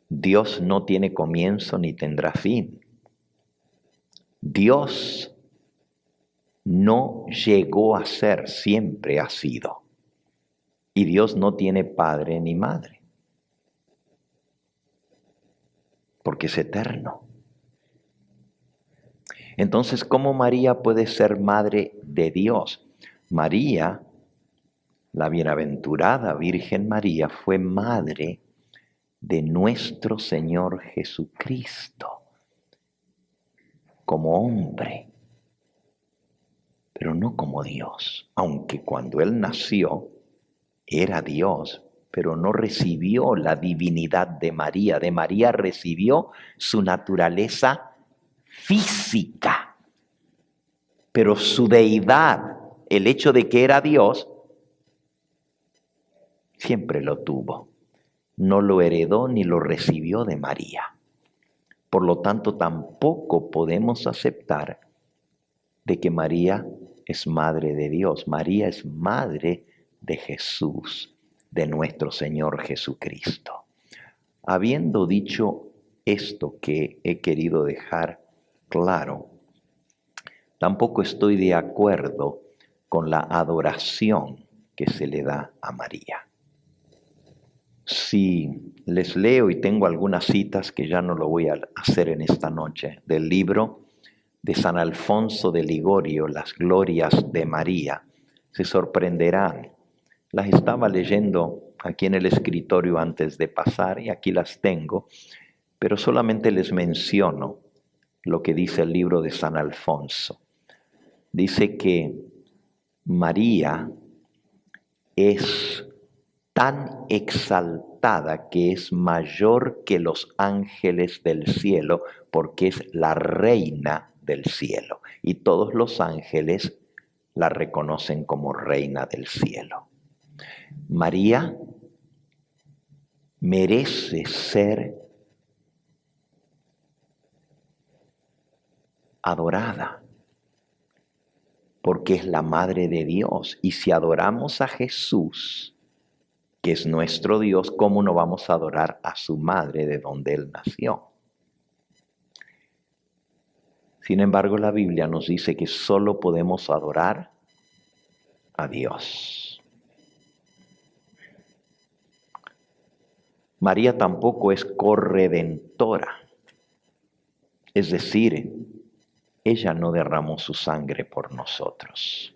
S2: Dios no tiene comienzo ni tendrá fin. Dios no llegó a ser, siempre ha sido. Y Dios no tiene padre ni madre, porque es eterno. Entonces, ¿cómo María puede ser madre de Dios? María, la bienaventurada Virgen María, fue madre de nuestro Señor Jesucristo, como hombre, pero no como Dios, aunque cuando Él nació era Dios, pero no recibió la divinidad de María. De María recibió su naturaleza física, pero su deidad, el hecho de que era Dios, siempre lo tuvo. No lo heredó ni lo recibió de María. Por lo tanto, tampoco podemos aceptar de que María es madre de Dios. María es madre de Jesús, de nuestro Señor Jesucristo. Habiendo dicho esto que he querido dejar claro, tampoco estoy de acuerdo con la adoración que se le da a María. Si les leo, y tengo algunas citas que ya no lo voy a hacer en esta noche, del libro de San Alfonso de Ligorio, Las Glorias de María, se sorprenderán. Las estaba leyendo aquí en el escritorio antes de pasar y aquí las tengo, pero solamente les menciono lo que dice el libro de San Alfonso. Dice que María es tan exaltada que es mayor que los ángeles del cielo, porque es la reina del cielo. Y todos los ángeles la reconocen como reina del cielo. María merece ser adorada, porque es la madre de Dios. Y si adoramos a Jesús, que es nuestro Dios, ¿cómo no vamos a adorar a su madre de donde Él nació? Sin embargo, la Biblia nos dice que solo podemos adorar a Dios. María tampoco es corredentora, es decir, ella no derramó su sangre por nosotros.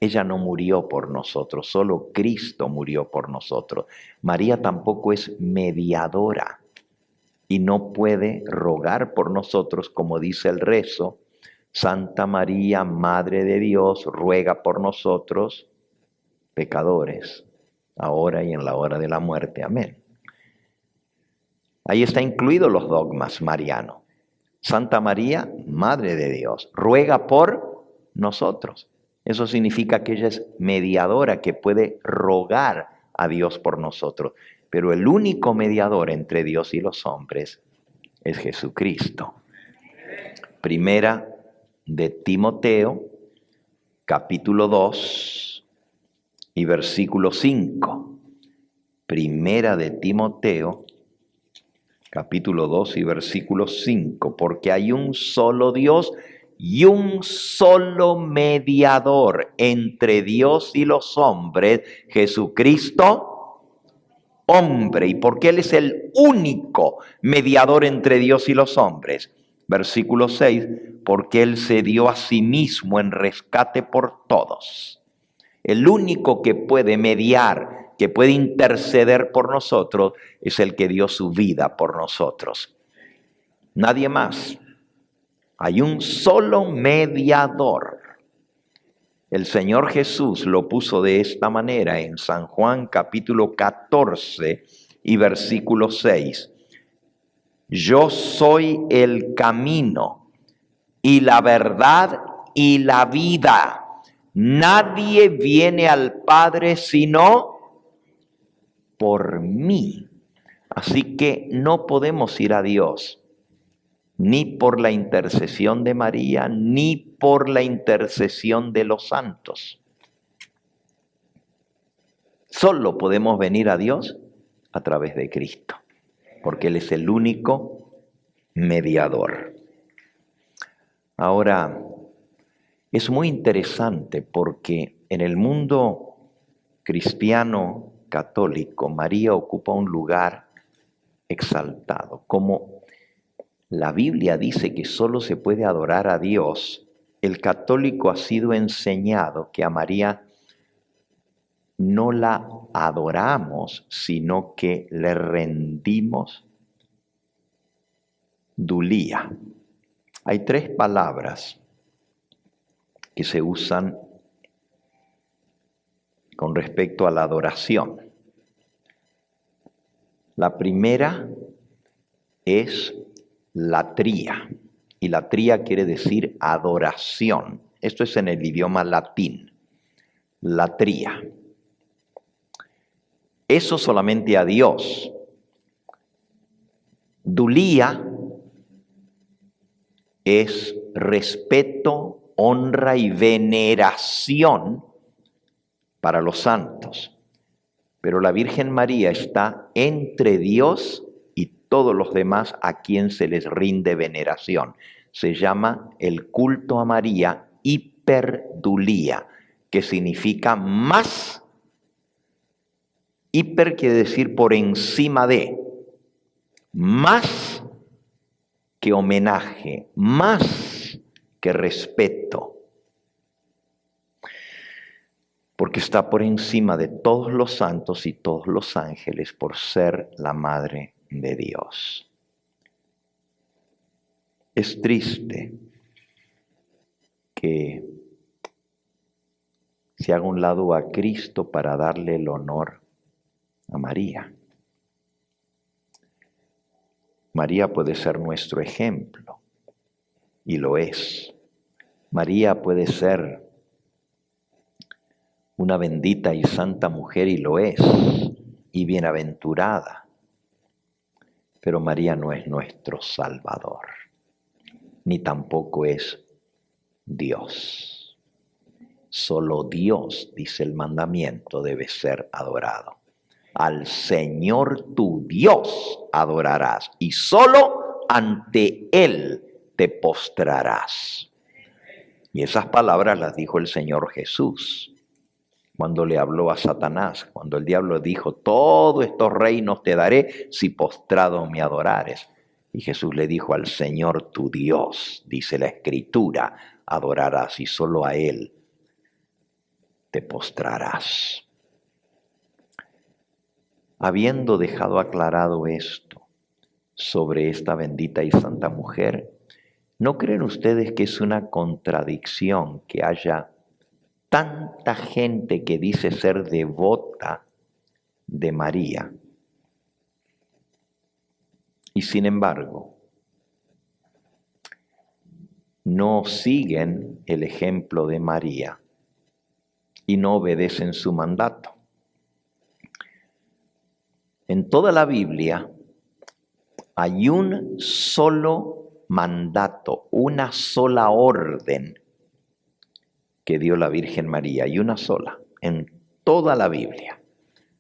S2: Ella no murió por nosotros, solo Cristo murió por nosotros. María tampoco es mediadora y no puede rogar por nosotros, como dice el rezo: Santa María, Madre de Dios, ruega por nosotros, pecadores, ahora y en la hora de la muerte. Amén. Ahí está incluidos los dogmas marianos. Santa María, Madre de Dios, ruega por nosotros. Eso significa que ella es mediadora, que puede rogar a Dios por nosotros. Pero el único mediador entre Dios y los hombres es Jesucristo. Primera de Timoteo, capítulo 2 y versículo 5. Primera de Timoteo, capítulo 2 y versículo 5. Porque hay un solo Dios y un solo mediador entre Dios y los hombres, Jesucristo, hombre. ¿Y por qué Él es el único mediador entre Dios y los hombres? Versículo 6, porque Él se dio a sí mismo en rescate por todos. El único que puede mediar, que puede interceder por nosotros, es el que dio su vida por nosotros. Nadie más. Hay un solo mediador. El Señor Jesús lo puso de esta manera en San Juan capítulo 14 y versículo 6. Yo soy el camino y la verdad y la vida. Nadie viene al Padre sino por mí. Así que no podemos ir a Dios ni por la intercesión de María, ni por la intercesión de los santos. Solo podemos venir a Dios a través de Cristo, porque Él es el único mediador. Ahora, es muy interesante porque en el mundo cristiano católico, María ocupa un lugar exaltado. Como la Biblia dice que solo se puede adorar a Dios, el católico ha sido enseñado que a María no la adoramos, sino que le rendimos dulía. Hay 3 palabras que se usan con respecto a la adoración. La primera es latría, y latría quiere decir adoración. Esto es en el idioma latín, latría. Eso solamente a Dios. Dulía es respeto, honra y veneración para los santos. Pero la Virgen María está entre Dios y todos los demás a quien se les rinde veneración. Se llama el culto a María hiperdulía, que significa más. Hiper quiere decir por encima de, más que homenaje, más que respeto, porque está por encima de todos los santos y todos los ángeles por ser la Madre de Dios. Es triste que se haga un lado a Cristo para darle el honor a María. María puede ser nuestro ejemplo, y lo es. María puede ser una bendita y santa mujer, y lo es, y bienaventurada. Pero María no es nuestro Salvador, ni tampoco es Dios. Solo Dios, dice el mandamiento, debe ser adorado. Al Señor tu Dios adorarás, y solo ante Él te postrarás. Y esas palabras las dijo el Señor Jesús cuando le habló a Satanás, cuando el diablo dijo, todos estos reinos te daré si postrado me adorares. Y Jesús le dijo, al Señor tu Dios, dice la Escritura, adorarás, y solo a Él te postrarás. Habiendo dejado aclarado esto sobre esta bendita y santa mujer, ¿no creen ustedes que es una contradicción que haya tanta gente que dice ser devota de María y sin embargo no siguen el ejemplo de María y no obedecen su mandato? En toda la Biblia hay un solo mandato, una sola orden que dio la Virgen María, y una sola, en toda la Biblia.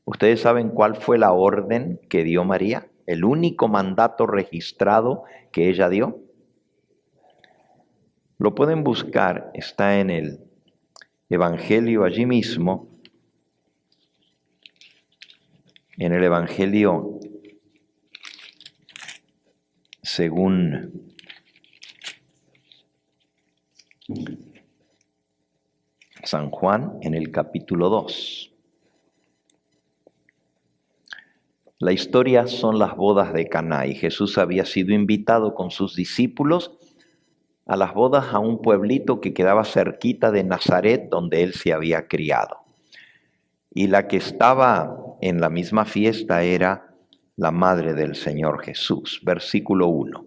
S2: ¿Ustedes saben cuál fue la orden que dio María? El único mandato registrado que ella dio. Lo pueden buscar, está en el Evangelio allí mismo, en el Evangelio según San Juan, en el capítulo 2. La historia son las bodas de Caná, y Jesús había sido invitado con sus discípulos a las bodas a un pueblito que quedaba cerquita de Nazaret, donde él se había criado. Y la que estaba en la misma fiesta era la madre del Señor Jesús. Versículo 1.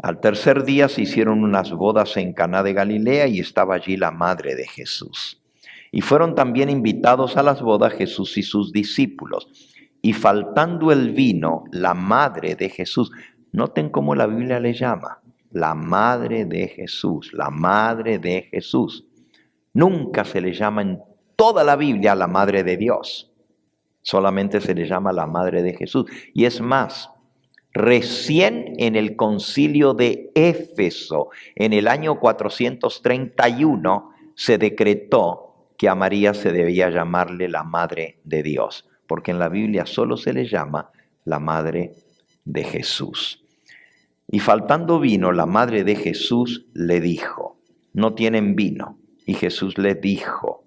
S2: Al tercer día se hicieron unas bodas en Caná de Galilea y estaba allí la madre de Jesús. Y fueron también invitados a las bodas Jesús y sus discípulos. Y faltando el vino, la madre de Jesús. Noten cómo la Biblia le llama. La madre de Jesús, la madre de Jesús. Nunca se le llama en toda la Biblia la madre de Dios. Solamente se le llama la madre de Jesús. Y es más, recién en el concilio de Éfeso, en el año 431, se decretó que a María se debía llamarle la madre de Dios, porque en la Biblia solo se le llama la madre de Jesús. Y faltando vino, la madre de Jesús le dijo, no tienen vino. Y Jesús le dijo,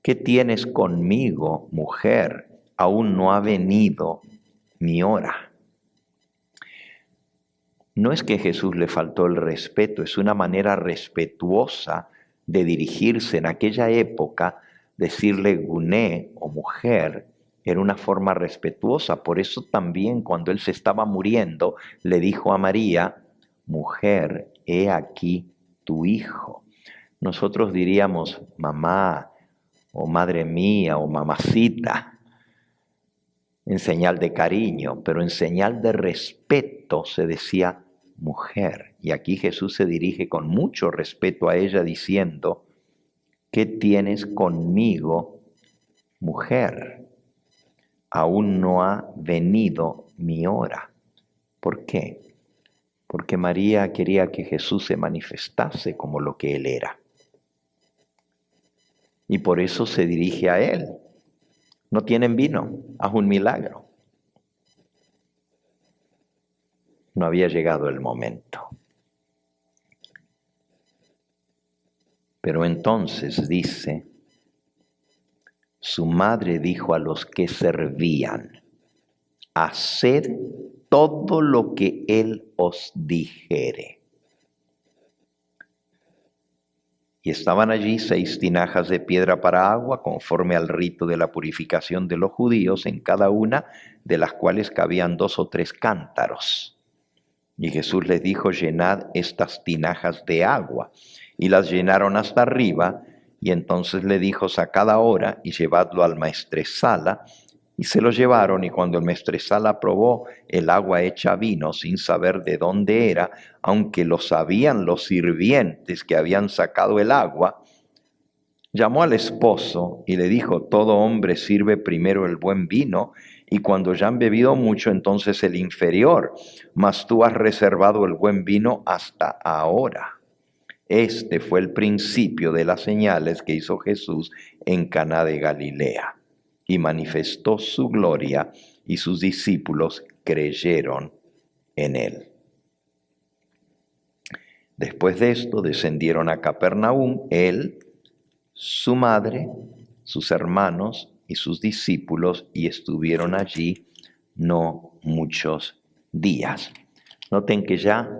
S2: ¿qué tienes conmigo, mujer? Aún no ha venido mi hora. No es que a Jesús le faltó el respeto, es una manera respetuosa de dirigirse. En aquella época, decirle guné o mujer era una forma respetuosa. Por eso también cuando él se estaba muriendo, le dijo a María, mujer, he aquí tu hijo. Nosotros diríamos mamá o madre mía o mamacita, en señal de cariño, pero en señal de respeto se decía mujer. Y aquí Jesús se dirige con mucho respeto a ella diciendo, ¿qué tienes conmigo, mujer? Aún no ha venido mi hora. ¿Por qué? Porque María quería que Jesús se manifestase como lo que él era. Y por eso se dirige a él. No tienen vino, haz un milagro. No había llegado el momento. Pero entonces dice, su madre dijo a los que servían, haced todo lo que él os dijere. Y estaban allí 6 tinajas de piedra para agua, conforme al rito de la purificación de los judíos, en cada una de las cuales cabían 2 o 3 cántaros. Y Jesús les dijo, llenad estas tinajas de agua. Y las llenaron hasta arriba, y entonces le dijo, sacad ahora y llevadlo al maestresala. Y se lo llevaron, y cuando el maestresala probó el agua hecha vino, sin saber de dónde era, aunque lo sabían los sirvientes que habían sacado el agua, llamó al esposo y le dijo, todo hombre sirve primero el buen vino, y cuando ya han bebido mucho, entonces el inferior, mas tú has reservado el buen vino hasta ahora. Este fue el principio de las señales que hizo Jesús en Caná de Galilea, y manifestó su gloria, y sus discípulos creyeron en él. Después de esto descendieron a Capernaum, él, su madre, sus hermanos y sus discípulos, y estuvieron allí no muchos días. Noten que ya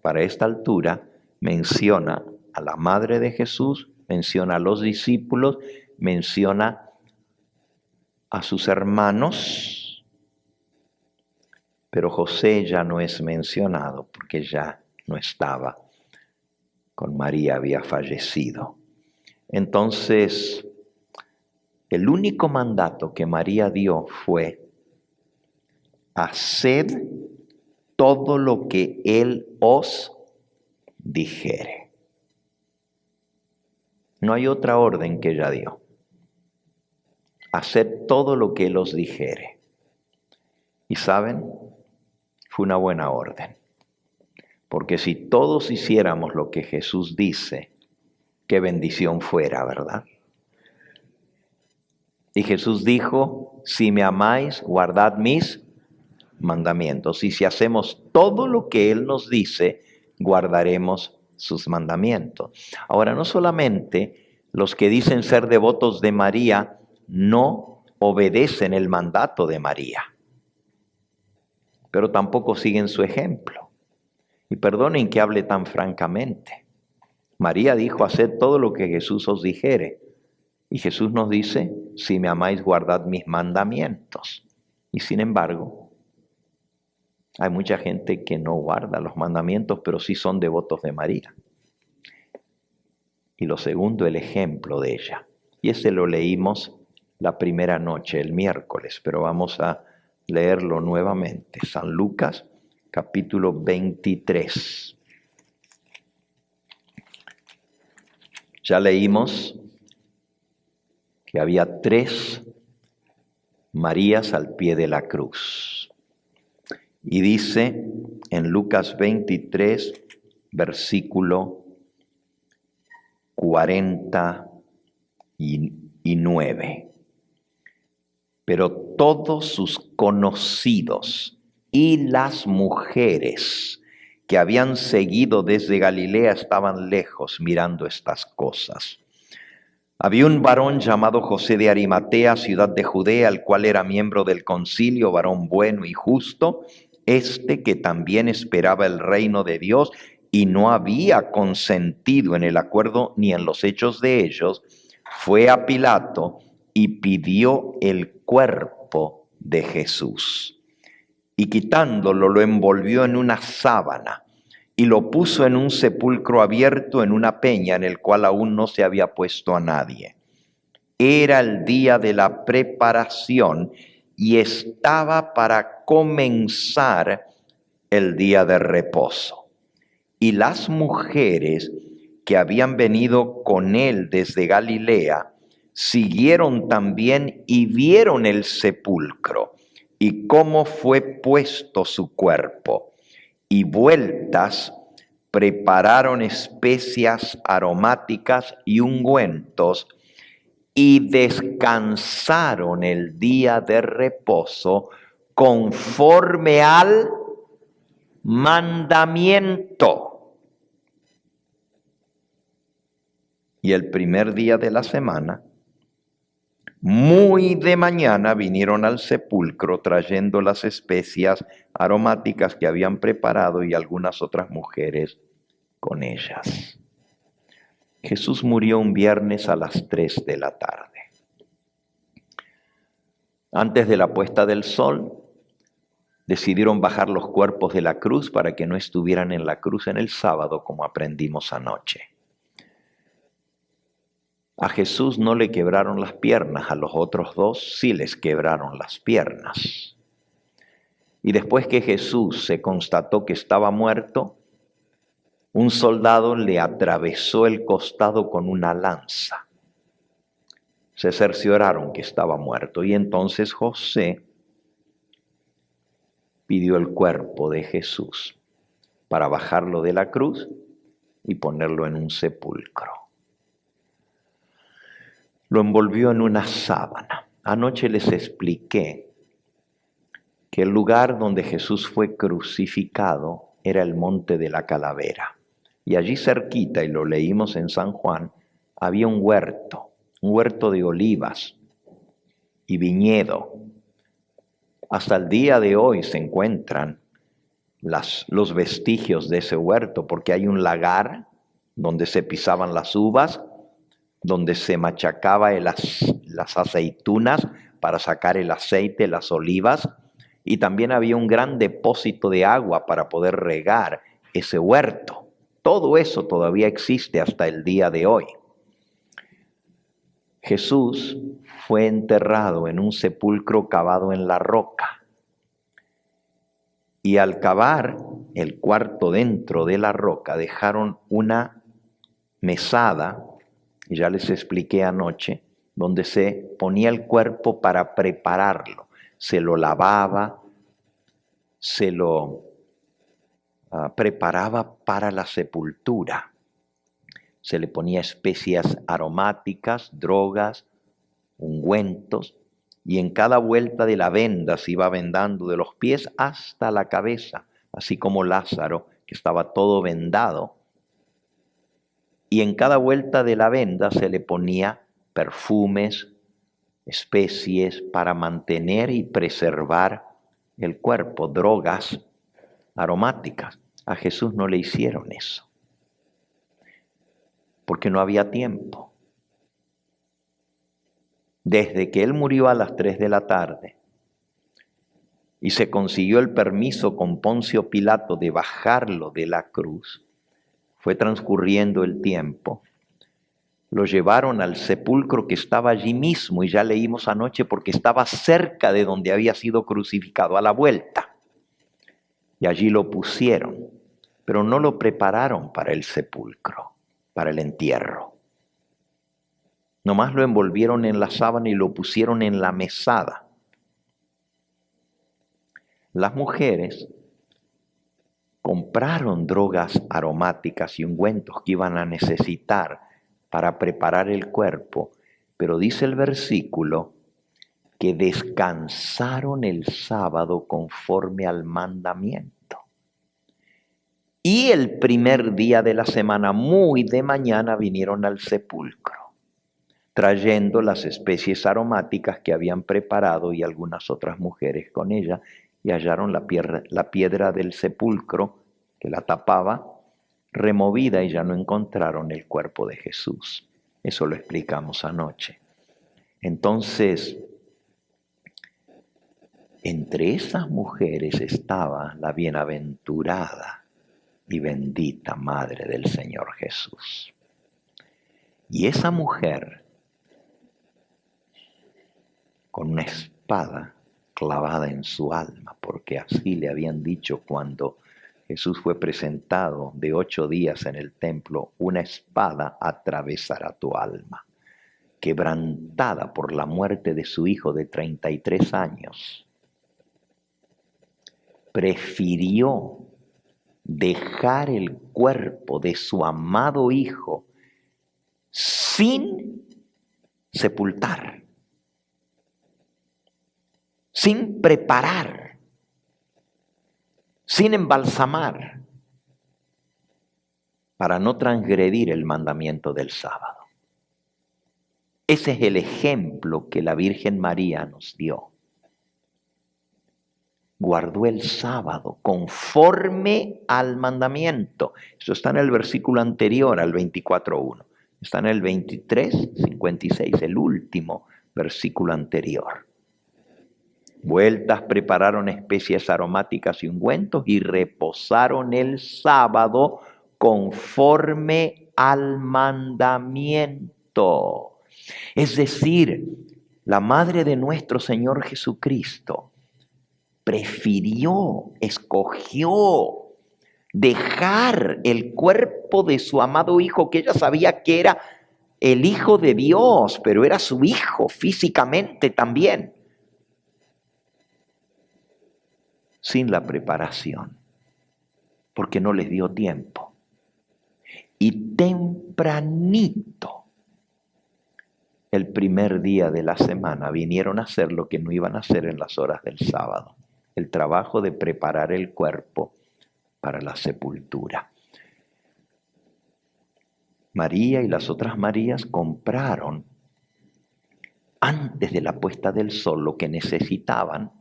S2: para esta altura menciona a la madre de Jesús, menciona a los discípulos, menciona a sus hermanos, pero José ya no es mencionado porque ya no estaba con María, había fallecido. Entonces, el único mandato que María dio fue, haced todo lo que él os dijere. No hay otra orden que ella dio. Haced todo lo que él os dijere. Y saben, fue una buena orden. Porque si todos hiciéramos lo que Jesús dice, qué bendición fuera, ¿verdad? Y Jesús dijo, si me amáis, guardad mis mandamientos. Y si hacemos todo lo que Él nos dice, guardaremos sus mandamientos. Ahora, no solamente los que dicen ser devotos de María no obedecen el mandato de María, pero tampoco siguen su ejemplo. Y perdonen que hable tan francamente. María dijo, haced todo lo que Jesús os dijere. Y Jesús nos dice, si me amáis, guardad mis mandamientos. Y sin embargo, hay mucha gente que no guarda los mandamientos, pero sí son devotos de María. Y lo segundo, el ejemplo de ella. Y ese lo leímos la primera noche, el miércoles, pero vamos a leerlo nuevamente. San Lucas, capítulo 23. Ya leímos que había 3 Marías al pie de la cruz. Y dice en Lucas 23, versículo 49. Pero todos sus conocidos y las mujeres que habían seguido desde Galilea estaban lejos mirando estas cosas. Había un varón llamado José de Arimatea, ciudad de Judea, el cual era miembro del concilio, varón bueno y justo, que también esperaba el reino de Dios y no había consentido en el acuerdo ni en los hechos de ellos, fue a Pilato y pidió el cuerpo de Jesús. Y quitándolo, lo envolvió en una sábana y lo puso en un sepulcro abierto en una peña en el cual aún no se había puesto a nadie. Era el día de la preparación y estaba para comenzar el día de reposo. Y las mujeres que habían venido con él desde Galilea siguieron también y vieron el sepulcro y cómo fue puesto su cuerpo. Y vueltas prepararon especias aromáticas y ungüentos y descansaron el día de reposo conforme al mandamiento. Y el primer día de la semana, muy de mañana, vinieron al sepulcro trayendo las especias aromáticas que habían preparado y algunas otras mujeres con ellas. Jesús murió un viernes a las 3 de la tarde. Antes de la puesta del sol, decidieron bajar los cuerpos de la cruz para que no estuvieran en la cruz en el sábado, como aprendimos anoche. A Jesús no le quebraron las piernas, a los otros 2 sí les quebraron las piernas. Y después que Jesús se constató que estaba muerto, un soldado le atravesó el costado con una lanza. Se cercioraron que estaba muerto y entonces José pidió el cuerpo de Jesús para bajarlo de la cruz y ponerlo en un sepulcro. Lo envolvió en una sábana. Anoche les expliqué que el lugar donde Jesús fue crucificado era el Monte de la Calavera. Y allí cerquita, y lo leímos en San Juan, había un huerto de olivas y viñedo. Hasta el día de hoy se encuentran los vestigios de ese huerto, porque hay un lagar donde se pisaban las uvas, donde se machacaba las aceitunas para sacar el aceite, las olivas, y también había un gran depósito de agua para poder regar ese huerto. Todo eso todavía existe hasta el día de hoy. Jesús fue enterrado en un sepulcro cavado en la roca. Y al cavar el cuarto dentro de la roca, dejaron una mesada, ya les expliqué anoche, donde se ponía el cuerpo para prepararlo. Se lo lavaba, se lo preparaba para la sepultura. Se le ponía especias aromáticas, drogas, ungüentos, y en cada vuelta de la venda se iba vendando de los pies hasta la cabeza, así como Lázaro, que estaba todo vendado. Y en cada vuelta de la venda se le ponía perfumes, especies para mantener y preservar el cuerpo, drogas aromáticas. A Jesús no le hicieron eso, porque no había tiempo. Desde que él murió a las 3 de la tarde y se consiguió el permiso con Poncio Pilato de bajarlo de la cruz, fue transcurriendo el tiempo. Lo llevaron al sepulcro que estaba allí mismo, y ya leímos anoche porque estaba cerca de donde había sido crucificado, a la vuelta. Y allí lo pusieron, pero no lo prepararon para el sepulcro, para el entierro. Nomás lo envolvieron en la sábana y lo pusieron en la mesada. Las mujeres compraron drogas aromáticas y ungüentos que iban a necesitar para preparar el cuerpo, pero dice el versículo que descansaron el sábado conforme al mandamiento. Y el primer día de la semana, muy de mañana, vinieron al sepulcro, trayendo las especies aromáticas que habían preparado y algunas otras mujeres con ella, y hallaron la piedra del sepulcro que la tapaba removida, y ya no encontraron el cuerpo de Jesús. Eso lo explicamos anoche. Entonces, entre esas mujeres estaba la bienaventurada y bendita Madre del Señor Jesús. Y esa mujer, con una espada clavada en su alma, porque así le habían dicho cuando Jesús fue presentado de 8 días en el templo, una espada atravesará tu alma. Quebrantada por la muerte de su hijo de 33 años, prefirió dejar el cuerpo de su amado hijo sin sepultar, sin preparar, sin embalsamar, para no transgredir el mandamiento del sábado. Ese es el ejemplo que la Virgen María nos dio. Guardó el sábado conforme al mandamiento. Eso está en el versículo anterior al 24:1. Está en el 23:56, el último versículo anterior. Vueltas prepararon especias aromáticas y ungüentos y reposaron el sábado conforme al mandamiento. Es decir, la Madre de nuestro Señor Jesucristo escogió dejar el cuerpo de su amado Hijo, que ella sabía que era el Hijo de Dios, pero era su Hijo físicamente también, sin la preparación, porque no les dio tiempo. Y tempranito, el primer día de la semana, vinieron a hacer lo que no iban a hacer en las horas del sábado, el trabajo de preparar el cuerpo para la sepultura. María y las otras Marías compraron antes de la puesta del sol lo que necesitaban.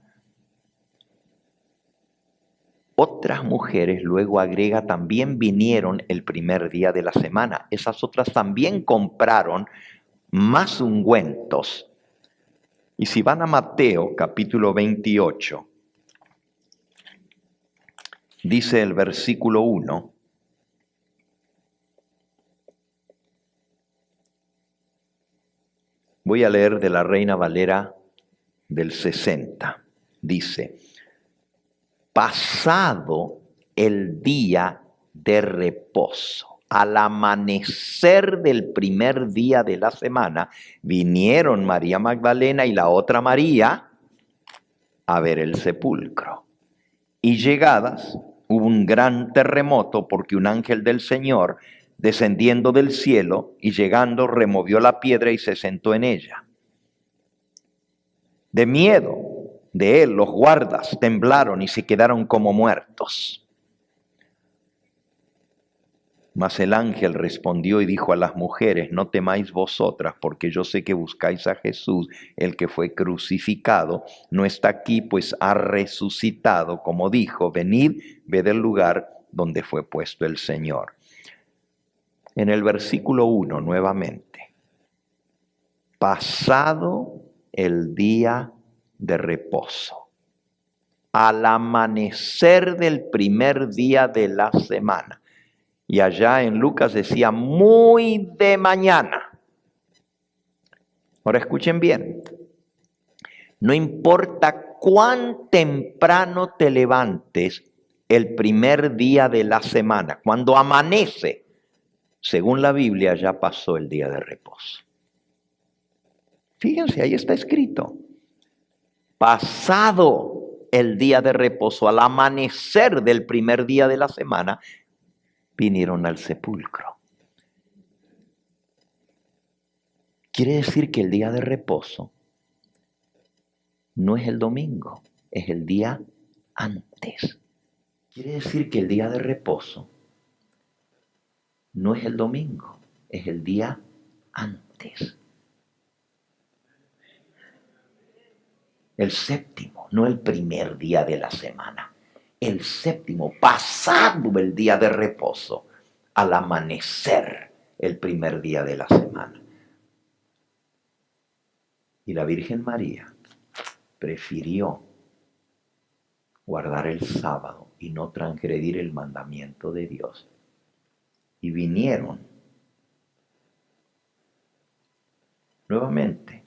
S2: Otras mujeres, luego agrega, también vinieron el primer día de la semana. Esas otras también compraron más ungüentos. Y si van a Mateo capítulo 28, dice el versículo 1, voy a leer de la Reina Valera del 60, dice: pasado el día de reposo, al amanecer del primer día de la semana, vinieron María Magdalena y la otra María a ver el sepulcro. Y llegadas, hubo un gran terremoto porque un ángel del Señor, descendiendo del cielo y llegando, removió la piedra y se sentó en ella. De miedo de él, los guardas temblaron y se quedaron como muertos. Mas el ángel respondió y dijo a las mujeres: no temáis vosotras, porque yo sé que buscáis a Jesús, el que fue crucificado. No está aquí, pues ha resucitado, como dijo. Venid, ved el lugar donde fue puesto el Señor. En el versículo 1 nuevamente: pasado el día de reposo, al amanecer del primer día de la semana. Y allá en Lucas decía muy de mañana. Ahora escuchen bien. No importa cuán temprano te levantes el primer día de la semana, cuando amanece, según la Biblia ya pasó el día de reposo. Fíjense, ahí está escrito. Pasado el día de reposo, al amanecer del primer día de la semana, vinieron al sepulcro. Quiere decir que el día de reposo no es el domingo, es el día antes. Quiere decir que el día de reposo no es el domingo, es el día antes. El séptimo, no el primer día de la semana. El séptimo, pasado el día de reposo, al amanecer el primer día de la semana. Y la Virgen María prefirió guardar el sábado y no transgredir el mandamiento de Dios. Y vinieron nuevamente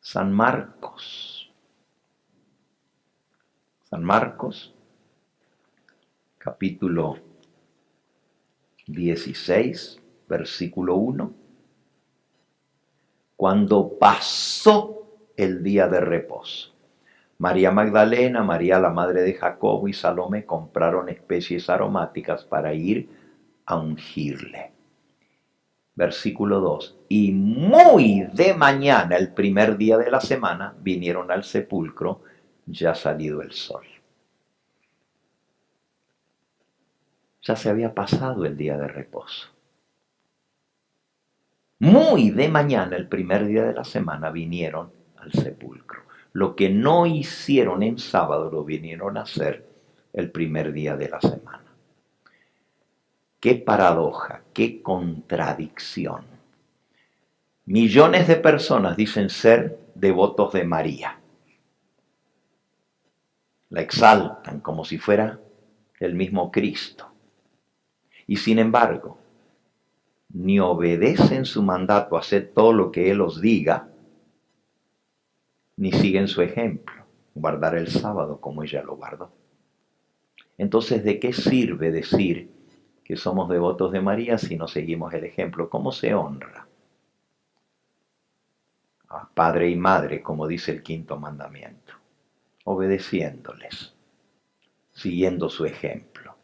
S2: San Marcos, capítulo 16, versículo 1. Cuando pasó el día de reposo, María Magdalena, María la madre de Jacobo y Salomé compraron especies aromáticas para ir a ungirle. Versículo 2. Y muy de mañana, el primer día de la semana, vinieron al sepulcro, ya salido el sol. Ya se había pasado el día de reposo. Muy de mañana, el primer día de la semana, vinieron al sepulcro. Lo que no hicieron en sábado, lo vinieron a hacer el primer día de la semana. Qué paradoja, qué contradicción. Millones de personas dicen ser devotos de María. La exaltan como si fuera el mismo Cristo. Y sin embargo, ni obedecen su mandato a hacer todo lo que Él os diga, ni siguen su ejemplo, guardar el sábado como ella lo guardó. Entonces, ¿de qué sirve decir que somos devotos de María si no seguimos el ejemplo? ¿Cómo se honra a padre y madre, como dice el quinto mandamiento? Obedeciéndoles, siguiendo su ejemplo.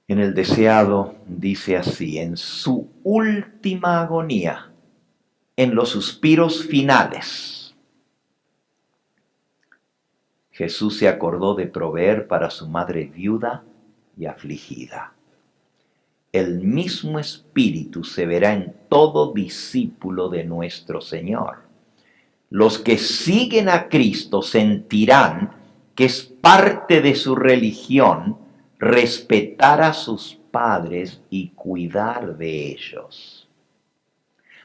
S2: En el deseado dice así: en su última agonía, en los suspiros finales, Jesús se acordó de proveer para su madre viuda y afligida. El mismo espíritu se verá en todo discípulo de nuestro Señor. Los que siguen a Cristo sentirán que es parte de su religión respetar a sus padres y cuidar de ellos.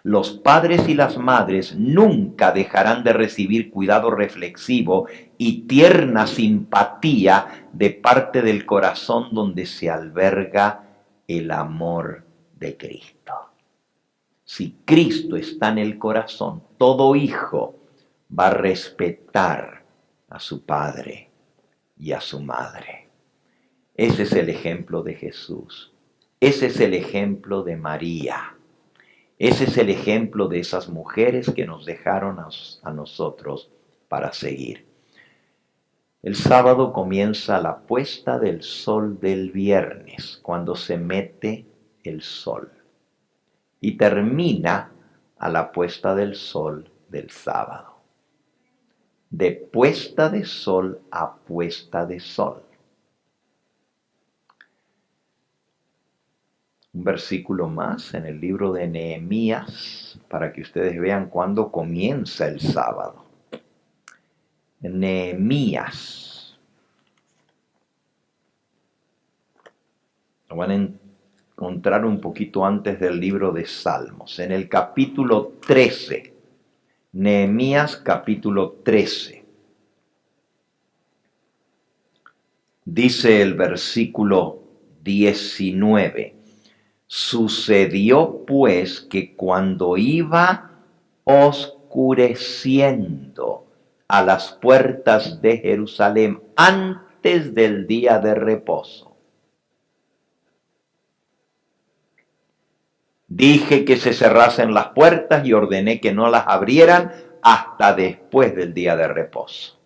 S2: Los padres y las madres nunca dejarán de recibir cuidado reflexivo y tierna simpatía de parte del corazón donde se alberga el amor de Cristo. Si Cristo está en el corazón, todo hijo va a respetar a su padre y a su madre. Ese es el ejemplo de Jesús. Ese es el ejemplo de María. Ese es el ejemplo de esas mujeres que nos dejaron a nosotros para seguir. El sábado comienza la puesta del sol del viernes, cuando se mete el sol, y termina a la puesta del sol del sábado. De puesta de sol a puesta de sol. Un versículo más en el libro de Nehemías, para que ustedes vean cuándo comienza el sábado. Nehemías. Lo van a encontrar un poquito antes del libro de Salmos, en el capítulo 13. Nehemías capítulo 13. Dice el versículo 19. Sucedió pues que cuando iba oscureciendo a las puertas de Jerusalén antes del día de reposo, dije que se cerrasen las puertas y ordené que no las abrieran hasta después del día de reposo.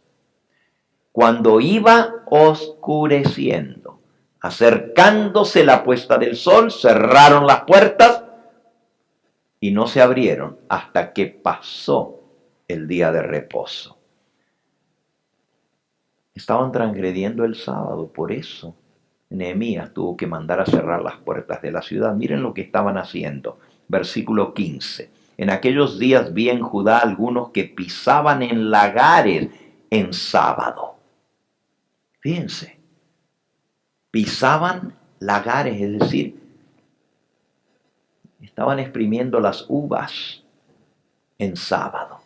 S2: Cuando iba oscureciendo, acercándose la puesta del sol, cerraron las puertas y no se abrieron hasta que pasó el día de reposo. Estaban transgrediendo el sábado, por eso Nehemías tuvo que mandar a cerrar las puertas de la ciudad. Miren lo que estaban haciendo. Versículo 15. En aquellos días vi en Judá algunos que pisaban en lagares en sábado. Fíjense, pisaban lagares, es decir, estaban exprimiendo las uvas en sábado,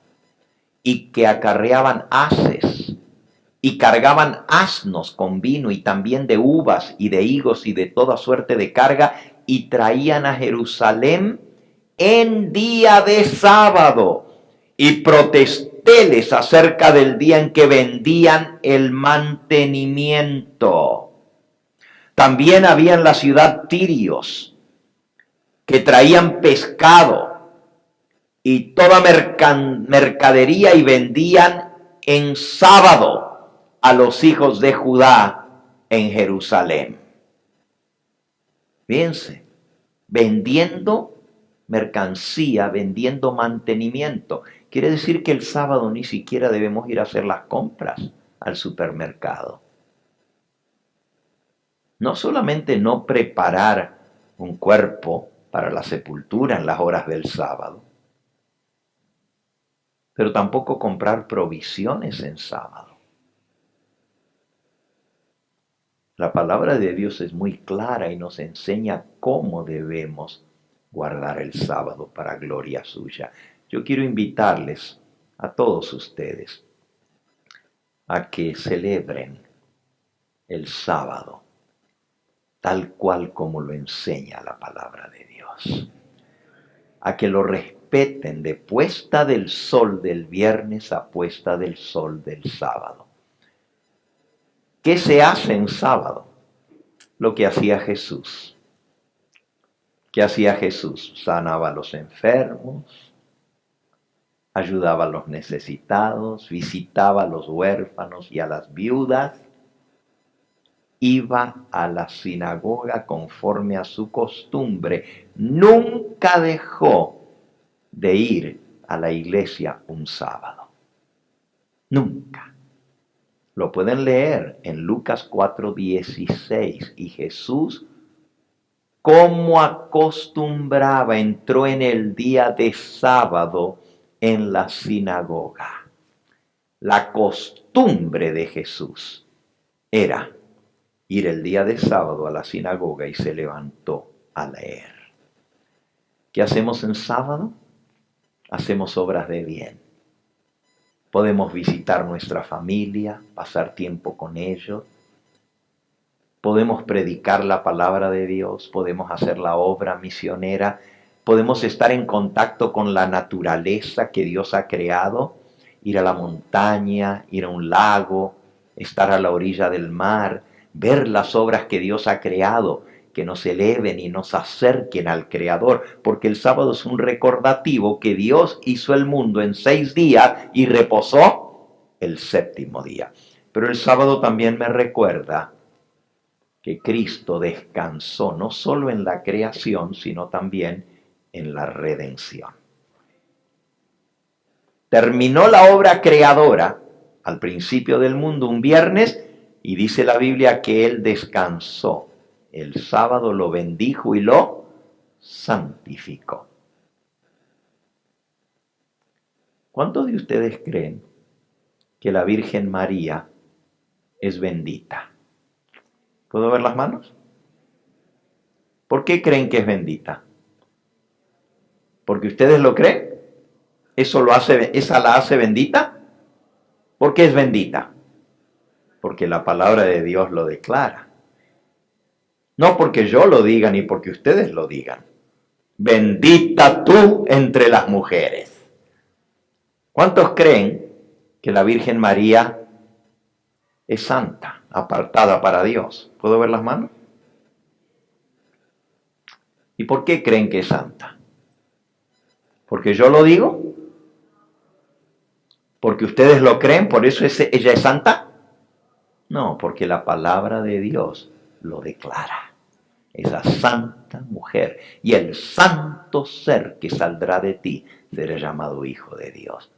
S2: y que acarreaban haces y cargaban asnos con vino y también de uvas y de higos y de toda suerte de carga, y traían a Jerusalén en día de sábado, y protestéles acerca del día en que vendían el mantenimiento. También había en la ciudad tirios que traían pescado y toda mercadería y vendían en sábado a los hijos de Judá en Jerusalén. Fíjense, vendiendo mercancía, vendiendo mantenimiento. Quiere decir que el sábado ni siquiera debemos ir a hacer las compras al supermercado. No solamente no preparar un cuerpo para la sepultura en las horas del sábado, pero tampoco comprar provisiones en sábado. La palabra de Dios es muy clara y nos enseña cómo debemos guardar el sábado para gloria suya. Yo quiero invitarles a todos ustedes a que celebren el sábado tal cual como lo enseña la palabra de Dios. A que lo respeten de puesta del sol del viernes a puesta del sol del sábado. ¿Qué se hace en sábado? Lo que hacía Jesús. ¿Qué hacía Jesús? Sanaba a los enfermos, ayudaba a los necesitados, visitaba a los huérfanos y a las viudas, iba a la sinagoga conforme a su costumbre, nunca dejó de ir a la iglesia un sábado. Nunca. Lo pueden leer en Lucas 4:16. Y Jesús, como acostumbraba, entró en el día de sábado en la sinagoga. La costumbre de Jesús era ir el día de sábado a la sinagoga y se levantó a leer. ¿Qué hacemos en sábado? Hacemos obras de bien. Podemos visitar nuestra familia, pasar tiempo con ellos. Podemos predicar la palabra de Dios, podemos hacer la obra misionera, podemos estar en contacto con la naturaleza que Dios ha creado, ir a la montaña, ir a un lago, estar a la orilla del mar, ver las obras que Dios ha creado, que nos eleven y nos acerquen al Creador, porque el sábado es un recordativo que Dios hizo el mundo en 6 días y reposó el 7º día. Pero el sábado también me recuerda que Cristo descansó no solo en la creación, sino también en la redención. Terminó la obra creadora al principio del mundo un viernes y dice la Biblia que Él descansó. El sábado lo bendijo y lo santificó. ¿Cuántos de ustedes creen que la Virgen María es bendita? ¿Puedo ver las manos? ¿Por qué creen que es bendita? ¿Porque ustedes lo creen? ¿Esa la hace bendita? ¿Por qué es bendita? Porque la palabra de Dios lo declara. No porque yo lo diga ni porque ustedes lo digan. Bendita tú entre las mujeres. ¿Cuántos creen que la Virgen María es santa, apartada para Dios? ¿Puedo ver las manos? ¿Y por qué creen que es santa? ¿Porque yo lo digo? ¿Porque ustedes lo creen? ¿Por eso ella es santa? No, porque la palabra de Dios lo declara. Esa santa mujer y el santo ser que saldrá de ti será llamado Hijo de Dios.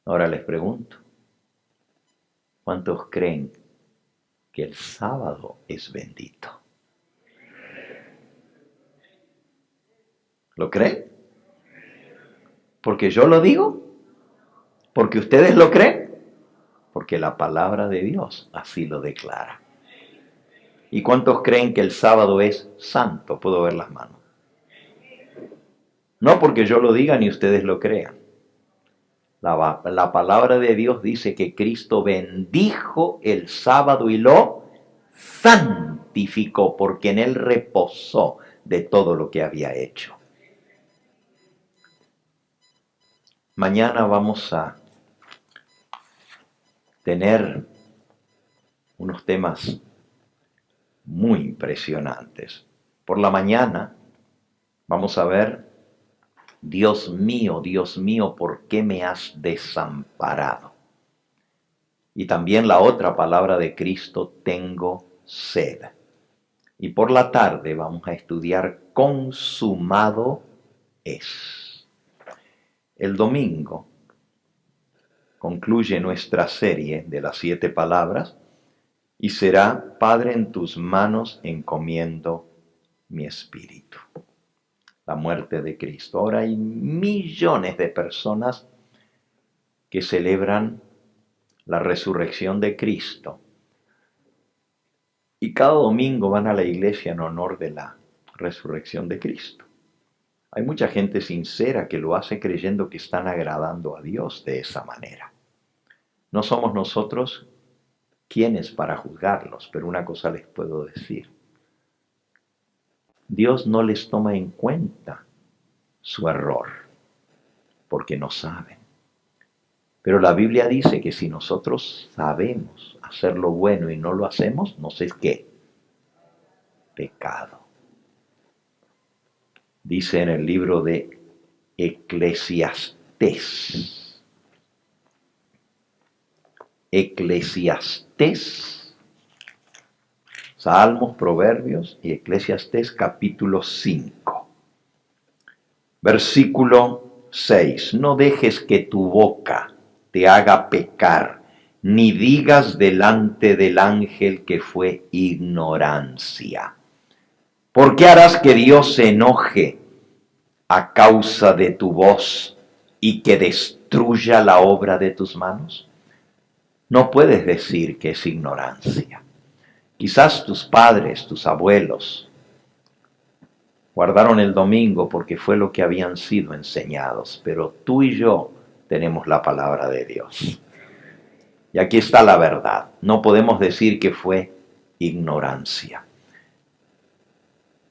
S2: Ahora les pregunto, ¿cuántos creen que el sábado es bendito? ¿Lo creen? ¿Porque yo lo digo? ¿Porque ustedes lo creen? Porque la palabra de Dios así lo declara. ¿Y cuántos creen que el sábado es santo? Puedo ver las manos. No porque yo lo diga ni ustedes lo crean. La palabra de Dios dice que Cristo bendijo el sábado y lo santificó, porque en él reposó de todo lo que había hecho. Mañana vamos a tener unos temas muy impresionantes. Por la mañana vamos a ver, Dios mío, ¿por qué me has desamparado? Y también la otra palabra de Cristo, tengo sed. Y por la tarde vamos a estudiar consumado es. El domingo concluye nuestra serie de las 7 palabras y será, Padre, en tus manos encomiendo mi espíritu. La muerte de Cristo. Ahora hay millones de personas que celebran la resurrección de Cristo y cada domingo van a la iglesia en honor de la resurrección de Cristo. Hay mucha gente sincera que lo hace creyendo que están agradando a Dios de esa manera. No somos nosotros quienes para juzgarlos, pero una cosa les puedo decir. Dios no les toma en cuenta su error, porque no saben. Pero la Biblia dice que si nosotros sabemos hacer lo bueno y no lo hacemos, no sé qué. Pecado. Dice en el libro de Eclesiastés. Salmos, Proverbios y Eclesiastés capítulo 5. Versículo 6. No dejes que tu boca te haga pecar, ni digas delante del ángel que fue ignorancia. ¿Por qué harás que Dios se enoje a causa de tu voz y que destruya la obra de tus manos? No puedes decir que es ignorancia. Quizás tus padres, tus abuelos, guardaron el domingo porque fue lo que habían sido enseñados, pero tú y yo tenemos la palabra de Dios. Y aquí está la verdad. No podemos decir que fue ignorancia.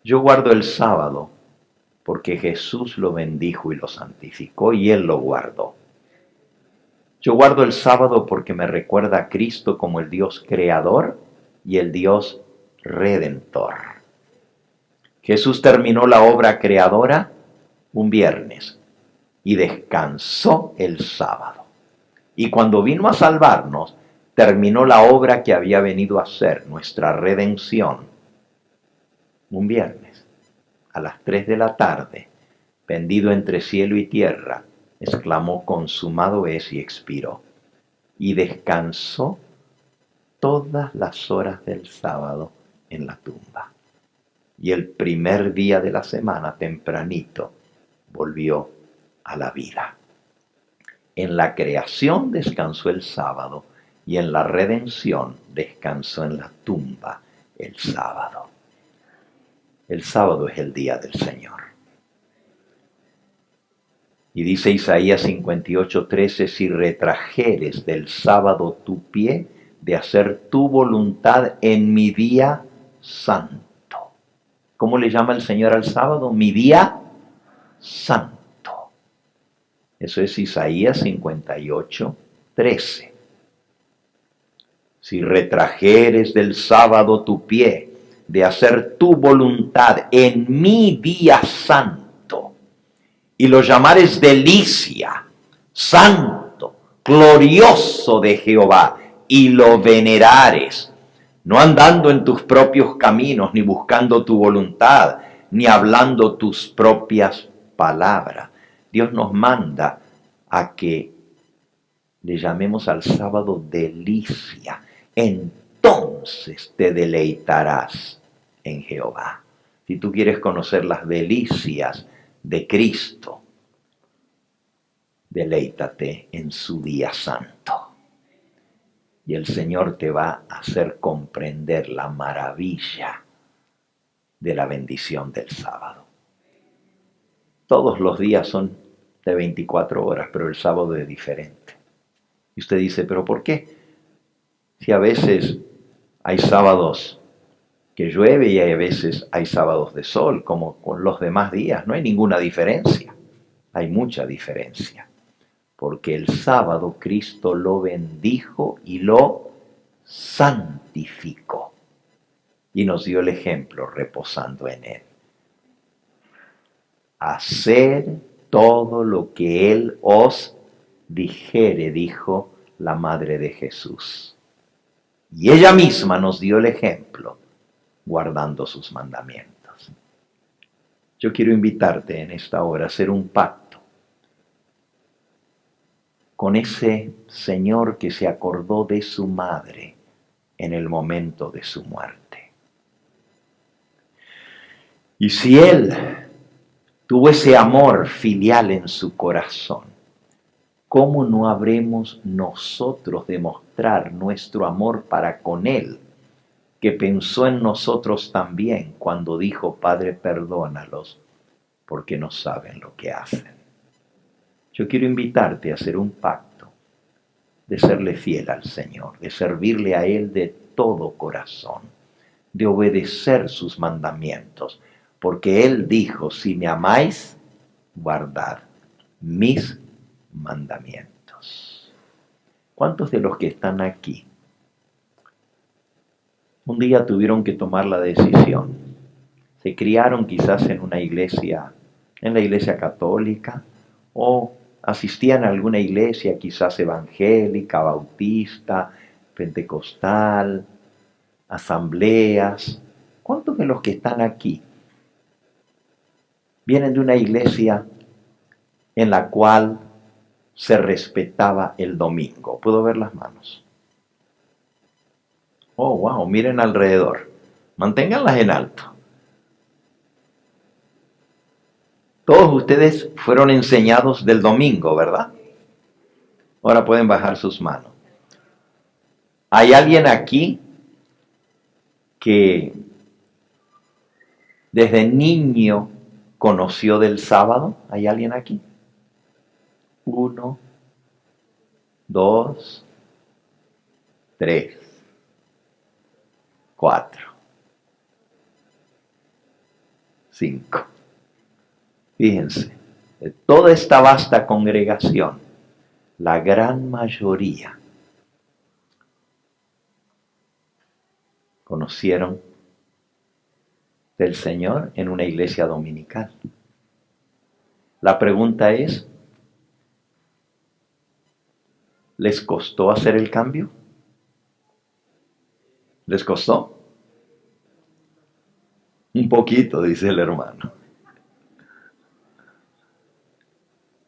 S2: Yo guardo el sábado porque Jesús lo bendijo y lo santificó y Él lo guardó. Yo guardo el sábado porque me recuerda a Cristo como el Dios creador y el Dios redentor. Jesús terminó la obra creadora un viernes y descansó el sábado. Y cuando vino a salvarnos, terminó la obra que había venido a hacer, nuestra redención. Un viernes, a las 3 de la tarde, pendido entre cielo y tierra, exclamó: consumado es, y expiró. Y descansó todas las horas del sábado en la tumba. Y el primer día de la semana, tempranito, volvió a la vida. En la creación descansó el sábado, y en la redención descansó en la tumba el sábado. El sábado es el día del Señor. Y dice Isaías 58:13: si retrajeres del sábado tu pie, de hacer tu voluntad en mi día santo. ¿Cómo le llama el Señor al sábado? Mi día santo. Eso es Isaías 58:13. Si retrajeres del sábado tu pie, de hacer tu voluntad en mi día santo, y lo llamares delicia, santo, glorioso de Jehová, y lo venerares, no andando en tus propios caminos, ni buscando tu voluntad, ni hablando tus propias palabras. Dios nos manda a que le llamemos al sábado delicia. Entonces te deleitarás en Jehová. Si tú quieres conocer las delicias de Cristo, deleítate en su día santo. Y el Señor te va a hacer comprender la maravilla de la bendición del sábado. Todos los días son de 24 horas, pero el sábado es diferente. Y usted dice: ¿pero por qué? Si a veces hay sábados que llueve y a veces hay sábados de sol, como con los demás días, no hay ninguna diferencia. Hay mucha diferencia. Porque el sábado Cristo lo bendijo y lo santificó. Y nos dio el ejemplo reposando en él. Hacer todo lo que él os dijere, dijo la madre de Jesús. Y ella misma nos dio el ejemplo, guardando sus mandamientos. Yo quiero invitarte en esta hora a hacer un pacto con ese Señor que se acordó de su madre en el momento de su muerte. Y si Él tuvo ese amor filial en su corazón, ¿cómo no habremos nosotros de mostrar nuestro amor para con Él, que pensó en nosotros también cuando dijo: Padre, perdónalos, porque no saben lo que hacen? Yo quiero invitarte a hacer un pacto de serle fiel al Señor, de servirle a Él de todo corazón, de obedecer sus mandamientos, porque Él dijo: si me amáis, guardad mis mandamientos. ¿Cuántos de los que están aquí un día tuvieron que tomar la decisión? Se criaron quizás en una iglesia, en la iglesia católica, o asistían a alguna iglesia quizás evangélica, bautista, pentecostal, asambleas. ¿Cuántos de los que están aquí vienen de una iglesia en la cual se respetaba el domingo? ¿Puedo ver las manos? Oh, wow, miren alrededor. Manténganlas en alto. Todos ustedes fueron enseñados del domingo, ¿verdad? Ahora pueden bajar sus manos. ¿Hay alguien aquí que desde niño conoció del sábado? ¿Hay alguien aquí? 1, 2, 3, 4, 5. Fíjense, de toda esta vasta congregación, la gran mayoría conocieron del Señor en una iglesia dominical. La pregunta es: ¿Les costó hacer el cambio? ¿Les costó? Un poquito, dice el hermano.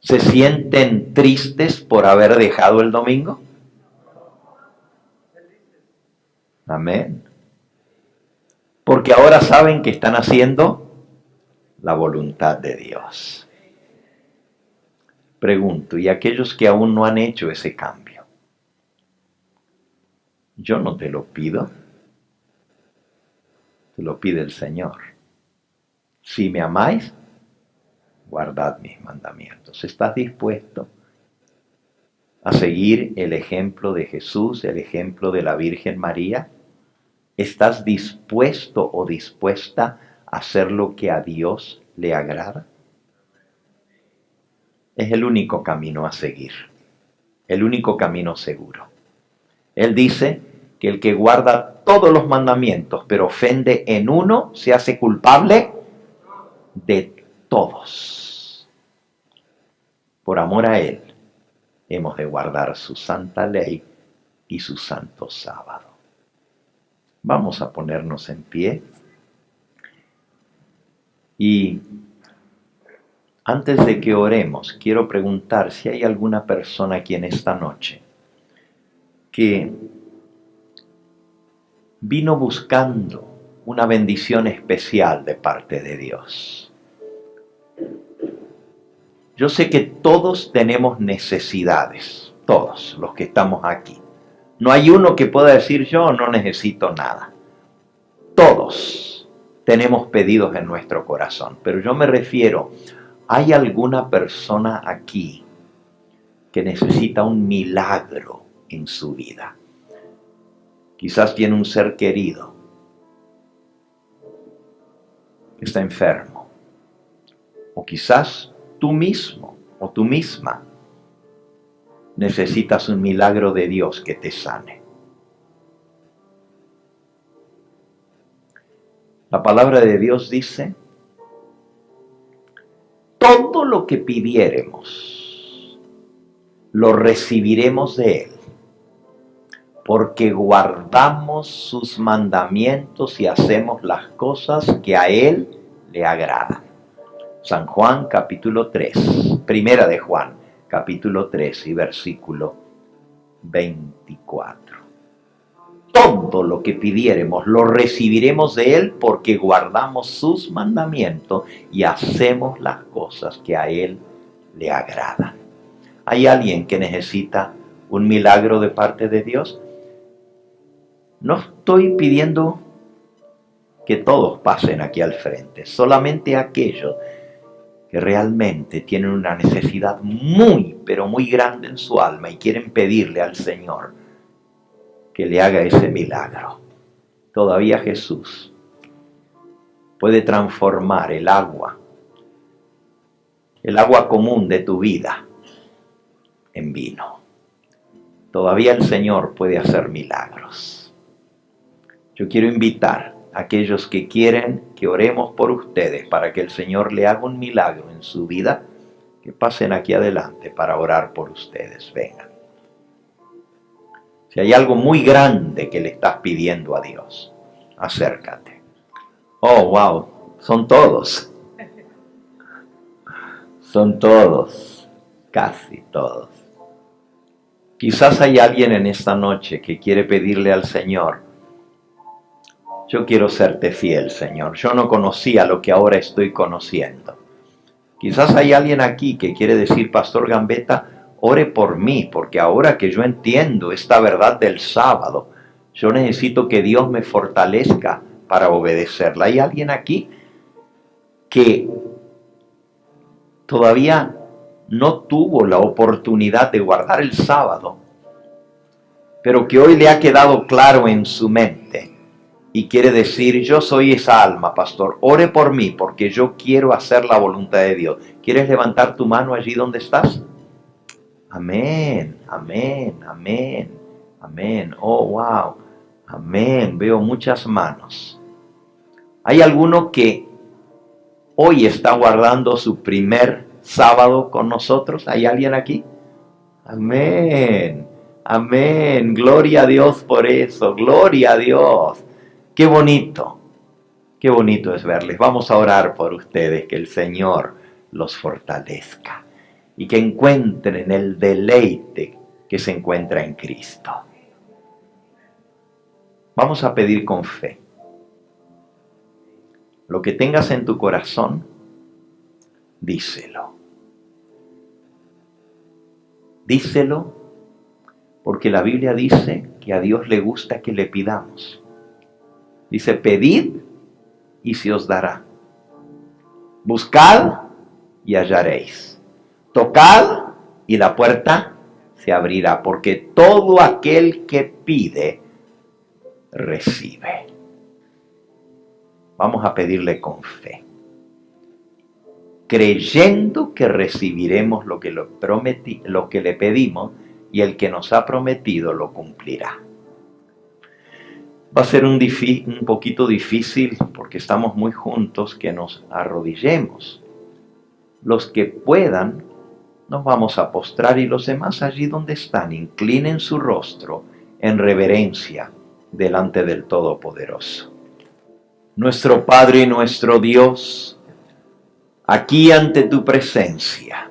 S2: ¿Se sienten tristes por haber dejado el domingo? Amén. Porque ahora saben que están haciendo la voluntad de Dios. Pregunto, ¿y aquellos que aún no han hecho ese cambio? Yo no te lo pido, te lo pide el Señor. Si me amáis, guardad mis mandamientos. ¿Estás dispuesto a seguir el ejemplo de Jesús, el ejemplo de la Virgen María? ¿Estás dispuesto o dispuesta a hacer lo que a Dios le agrada? Es el único camino a seguir, el único camino seguro. Él dice que el que guarda todos los mandamientos, pero ofende en uno, se hace culpable de todos. Por amor a Él, hemos de guardar su santa ley y su santo sábado. Vamos a ponernos en pie. Y antes de que oremos, quiero preguntar si hay alguna persona aquí en esta noche que vino buscando una bendición especial de parte de Dios. Yo sé que todos tenemos necesidades, todos los que estamos aquí. No hay uno que pueda decir yo no necesito nada. Todos tenemos pedidos en nuestro corazón, pero yo me refiero, ¿hay alguna persona aquí que necesita un milagro en su vida? Quizás tiene un ser querido que está enfermo, o quizás tú mismo o tú misma necesitas un milagro de Dios que te sane. La palabra de Dios dice, todo lo que pidiéremos, lo recibiremos de Él, porque guardamos sus mandamientos y hacemos las cosas que a Él le agradan. San Juan capítulo 3, primera de Juan, capítulo 3 y versículo 24. Todo lo que pidiéremos lo recibiremos de Él porque guardamos sus mandamientos y hacemos las cosas que a Él le agradan. ¿Hay alguien que necesita un milagro de parte de Dios? No estoy pidiendo que todos pasen aquí al frente, solamente aquellos que realmente tienen una necesidad muy, pero muy grande en su alma y quieren pedirle al Señor que le haga ese milagro. Todavía Jesús puede transformar el agua común de tu vida, en vino. Todavía el Señor puede hacer milagros. Yo quiero invitar a aquellos que quieren que oremos por ustedes para que el Señor le haga un milagro en su vida, que pasen aquí adelante para orar por ustedes. Vengan. Si hay algo muy grande que le estás pidiendo a Dios, acércate. Oh, wow, son todos. Son todos, casi todos. Quizás hay alguien en esta noche que quiere pedirle al Señor, yo quiero serte fiel, Señor. Yo no conocía lo que ahora estoy conociendo. Quizás hay alguien aquí que quiere decir, Pastor Gambetta, ore por mí, porque ahora que yo entiendo esta verdad del sábado, yo necesito que Dios me fortalezca para obedecerla. ¿Hay alguien aquí que todavía no tuvo la oportunidad de guardar el sábado, pero que hoy le ha quedado claro en su mente y quiere decir, yo soy esa alma, pastor, ore por mí porque yo quiero hacer la voluntad de Dios? ¿Quieres levantar tu mano allí donde estás? Amén, amén, amén, amén. Oh, wow, amén. Veo muchas manos. ¿Hay alguno que hoy está guardando su primer sábado con nosotros? ¿Hay alguien aquí? Amén. Amén. Gloria a Dios por eso. Gloria a Dios. Qué bonito. Qué bonito es verles. Vamos a orar por ustedes, que el Señor los fortalezca y que encuentren el deleite que se encuentra en Cristo. Vamos a pedir con fe. Lo que tengas en tu corazón, díselo. Díselo porque la Biblia dice que a Dios le gusta que le pidamos. Dice, pedid y se os dará. Buscad y hallaréis. Tocad y la puerta se abrirá, porque todo aquel que pide, recibe. Vamos a pedirle con fe, creyendo que recibiremos lo que le pedimos, y el que nos ha prometido lo cumplirá. Va a ser un poquito difícil, porque estamos muy juntos, que nos arrodillemos. Los que puedan, nos vamos a postrar, y los demás allí donde están, inclinen su rostro en reverencia delante del Todopoderoso. Nuestro Padre y nuestro Dios, aquí ante tu presencia,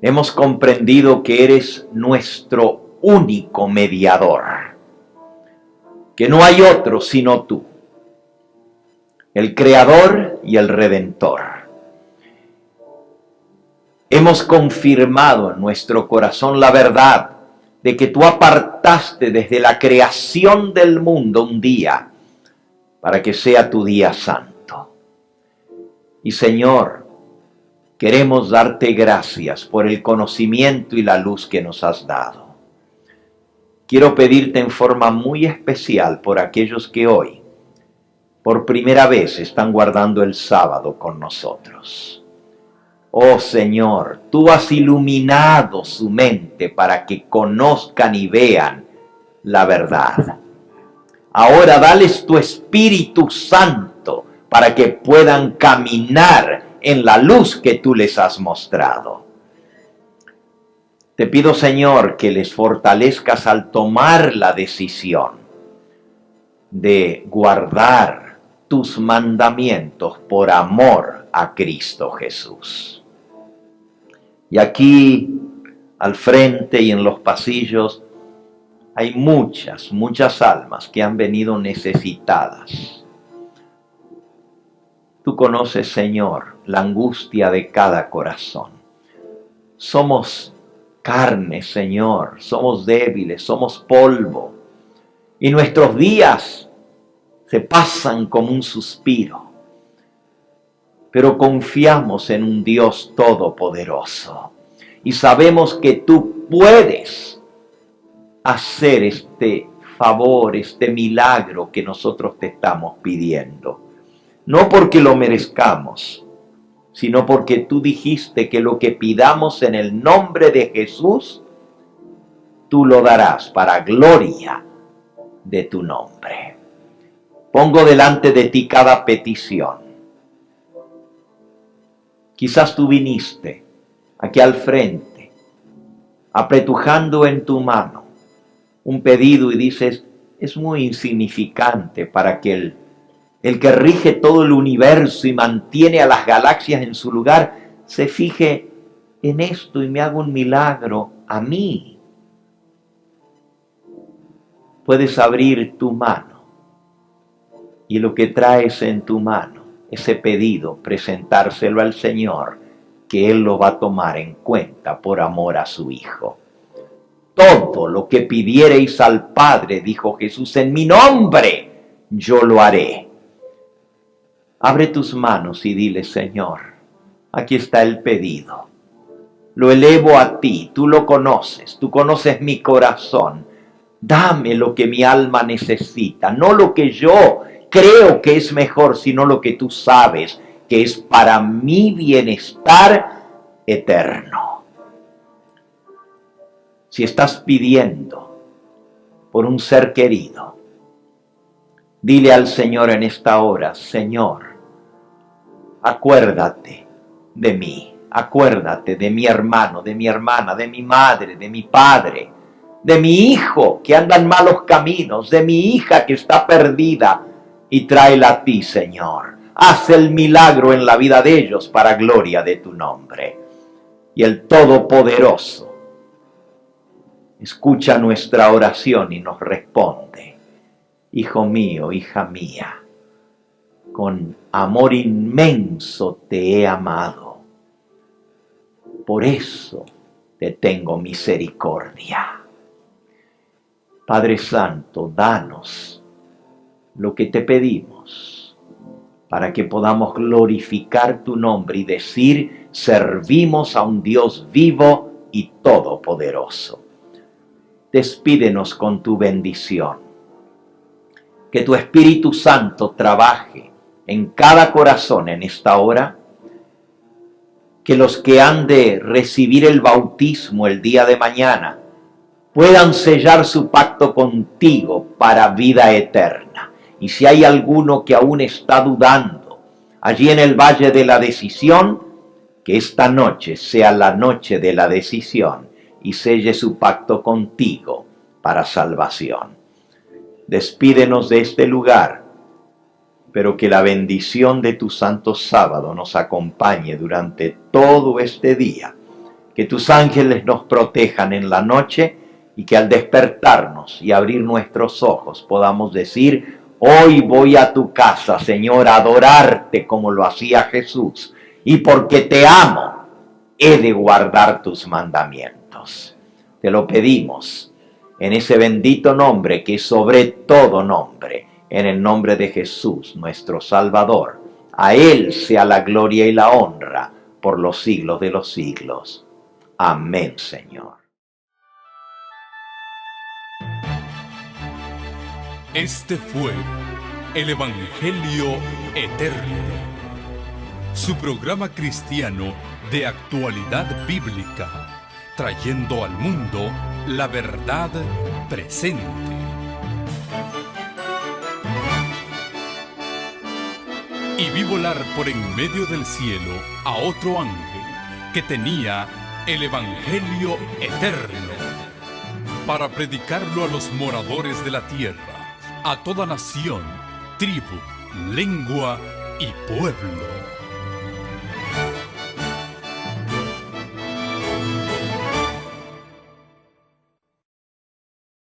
S2: hemos comprendido que eres nuestro único mediador, que no hay otro sino tú, el Creador y el Redentor. Hemos confirmado en nuestro corazón la verdad de que tú apartaste desde la creación del mundo un día para que sea tu día santo. Y Señor, queremos darte gracias por el conocimiento y la luz que nos has dado. Quiero pedirte en forma muy especial por aquellos que hoy, por primera vez, están guardando el sábado con nosotros. Oh Señor, tú has iluminado su mente para que conozcan y vean la verdad. Ahora dales tu Espíritu Santo para que puedan caminar en la luz que tú les has mostrado. Te pido, Señor, que les fortalezcas al tomar la decisión de guardar tus mandamientos por amor a Cristo Jesús. Y aquí, al frente y en los pasillos, hay muchas almas que han venido necesitadas. Tú conoces, Señor, la angustia de cada corazón. Somos carne, Señor, somos débiles, somos polvo, y nuestros días se pasan como un suspiro, pero confiamos en un Dios todopoderoso, y sabemos que tú puedes hacer este favor, este milagro que nosotros te estamos pidiendo, no porque lo merezcamos, sino porque tú dijiste que lo que pidamos en el nombre de Jesús, tú lo darás para gloria de tu nombre. Pongo delante de ti cada petición. Quizás tú viniste aquí al frente, apretujando en tu mano un pedido y dices, es muy insignificante para que el que rige todo el universo y mantiene a las galaxias en su lugar, se fije en esto y me haga un milagro a mí. Puedes abrir tu mano y lo que traes en tu mano, ese pedido, presentárselo al Señor, que Él lo va a tomar en cuenta por amor a su Hijo. Todo lo que pidiereis al Padre, dijo Jesús, en mi nombre, yo lo haré. Abre tus manos y dile, Señor, aquí está el pedido. Lo elevo a ti, tú lo conoces, tú conoces mi corazón. Dame lo que mi alma necesita, no lo que yo creo que es mejor, sino lo que tú sabes que es para mi bienestar eterno. Si estás pidiendo por un ser querido, dile al Señor en esta hora, Señor, acuérdate de mí, acuérdate de mi hermano, de mi hermana, de mi madre, de mi padre, de mi hijo que anda en malos caminos, de mi hija que está perdida, y tráela a ti, Señor. Haz el milagro en la vida de ellos para gloria de tu nombre. Y el Todopoderoso escucha nuestra oración y nos responde: Hijo mío, hija mía, con amor inmenso te he amado. Por eso te tengo misericordia. Padre Santo, danos lo que te pedimos para que podamos glorificar tu nombre y decir: servimos a un Dios vivo y todopoderoso. Despídenos con tu bendición. Que tu Espíritu Santo trabaje en cada corazón en esta hora. Que los que han de recibir el bautismo el día de mañana puedan sellar su pacto contigo para vida eterna. Y si hay alguno que aún está dudando allí en el valle de la decisión, que esta noche sea la noche de la decisión y selle su pacto contigo para salvación. Despídenos de este lugar, pero que la bendición de tu santo sábado nos acompañe durante todo este día. Que tus ángeles nos protejan en la noche y que al despertarnos y abrir nuestros ojos podamos decir: hoy voy a tu casa, Señor, a adorarte como lo hacía Jesús, y porque te amo, he de guardar tus mandamientos. Te lo pedimos en ese bendito nombre que es sobre todo nombre, en el nombre de Jesús, nuestro Salvador. A Él sea la gloria y la honra por los siglos de los siglos. Amén, Señor.
S1: Este fue el Evangelio Eterno, su programa cristiano de actualidad bíblica, trayendo al mundo la verdad presente. Y vi volar por en medio del cielo a otro ángel que tenía el Evangelio Eterno, para predicarlo a los moradores de la tierra, a toda nación, tribu, lengua y pueblo.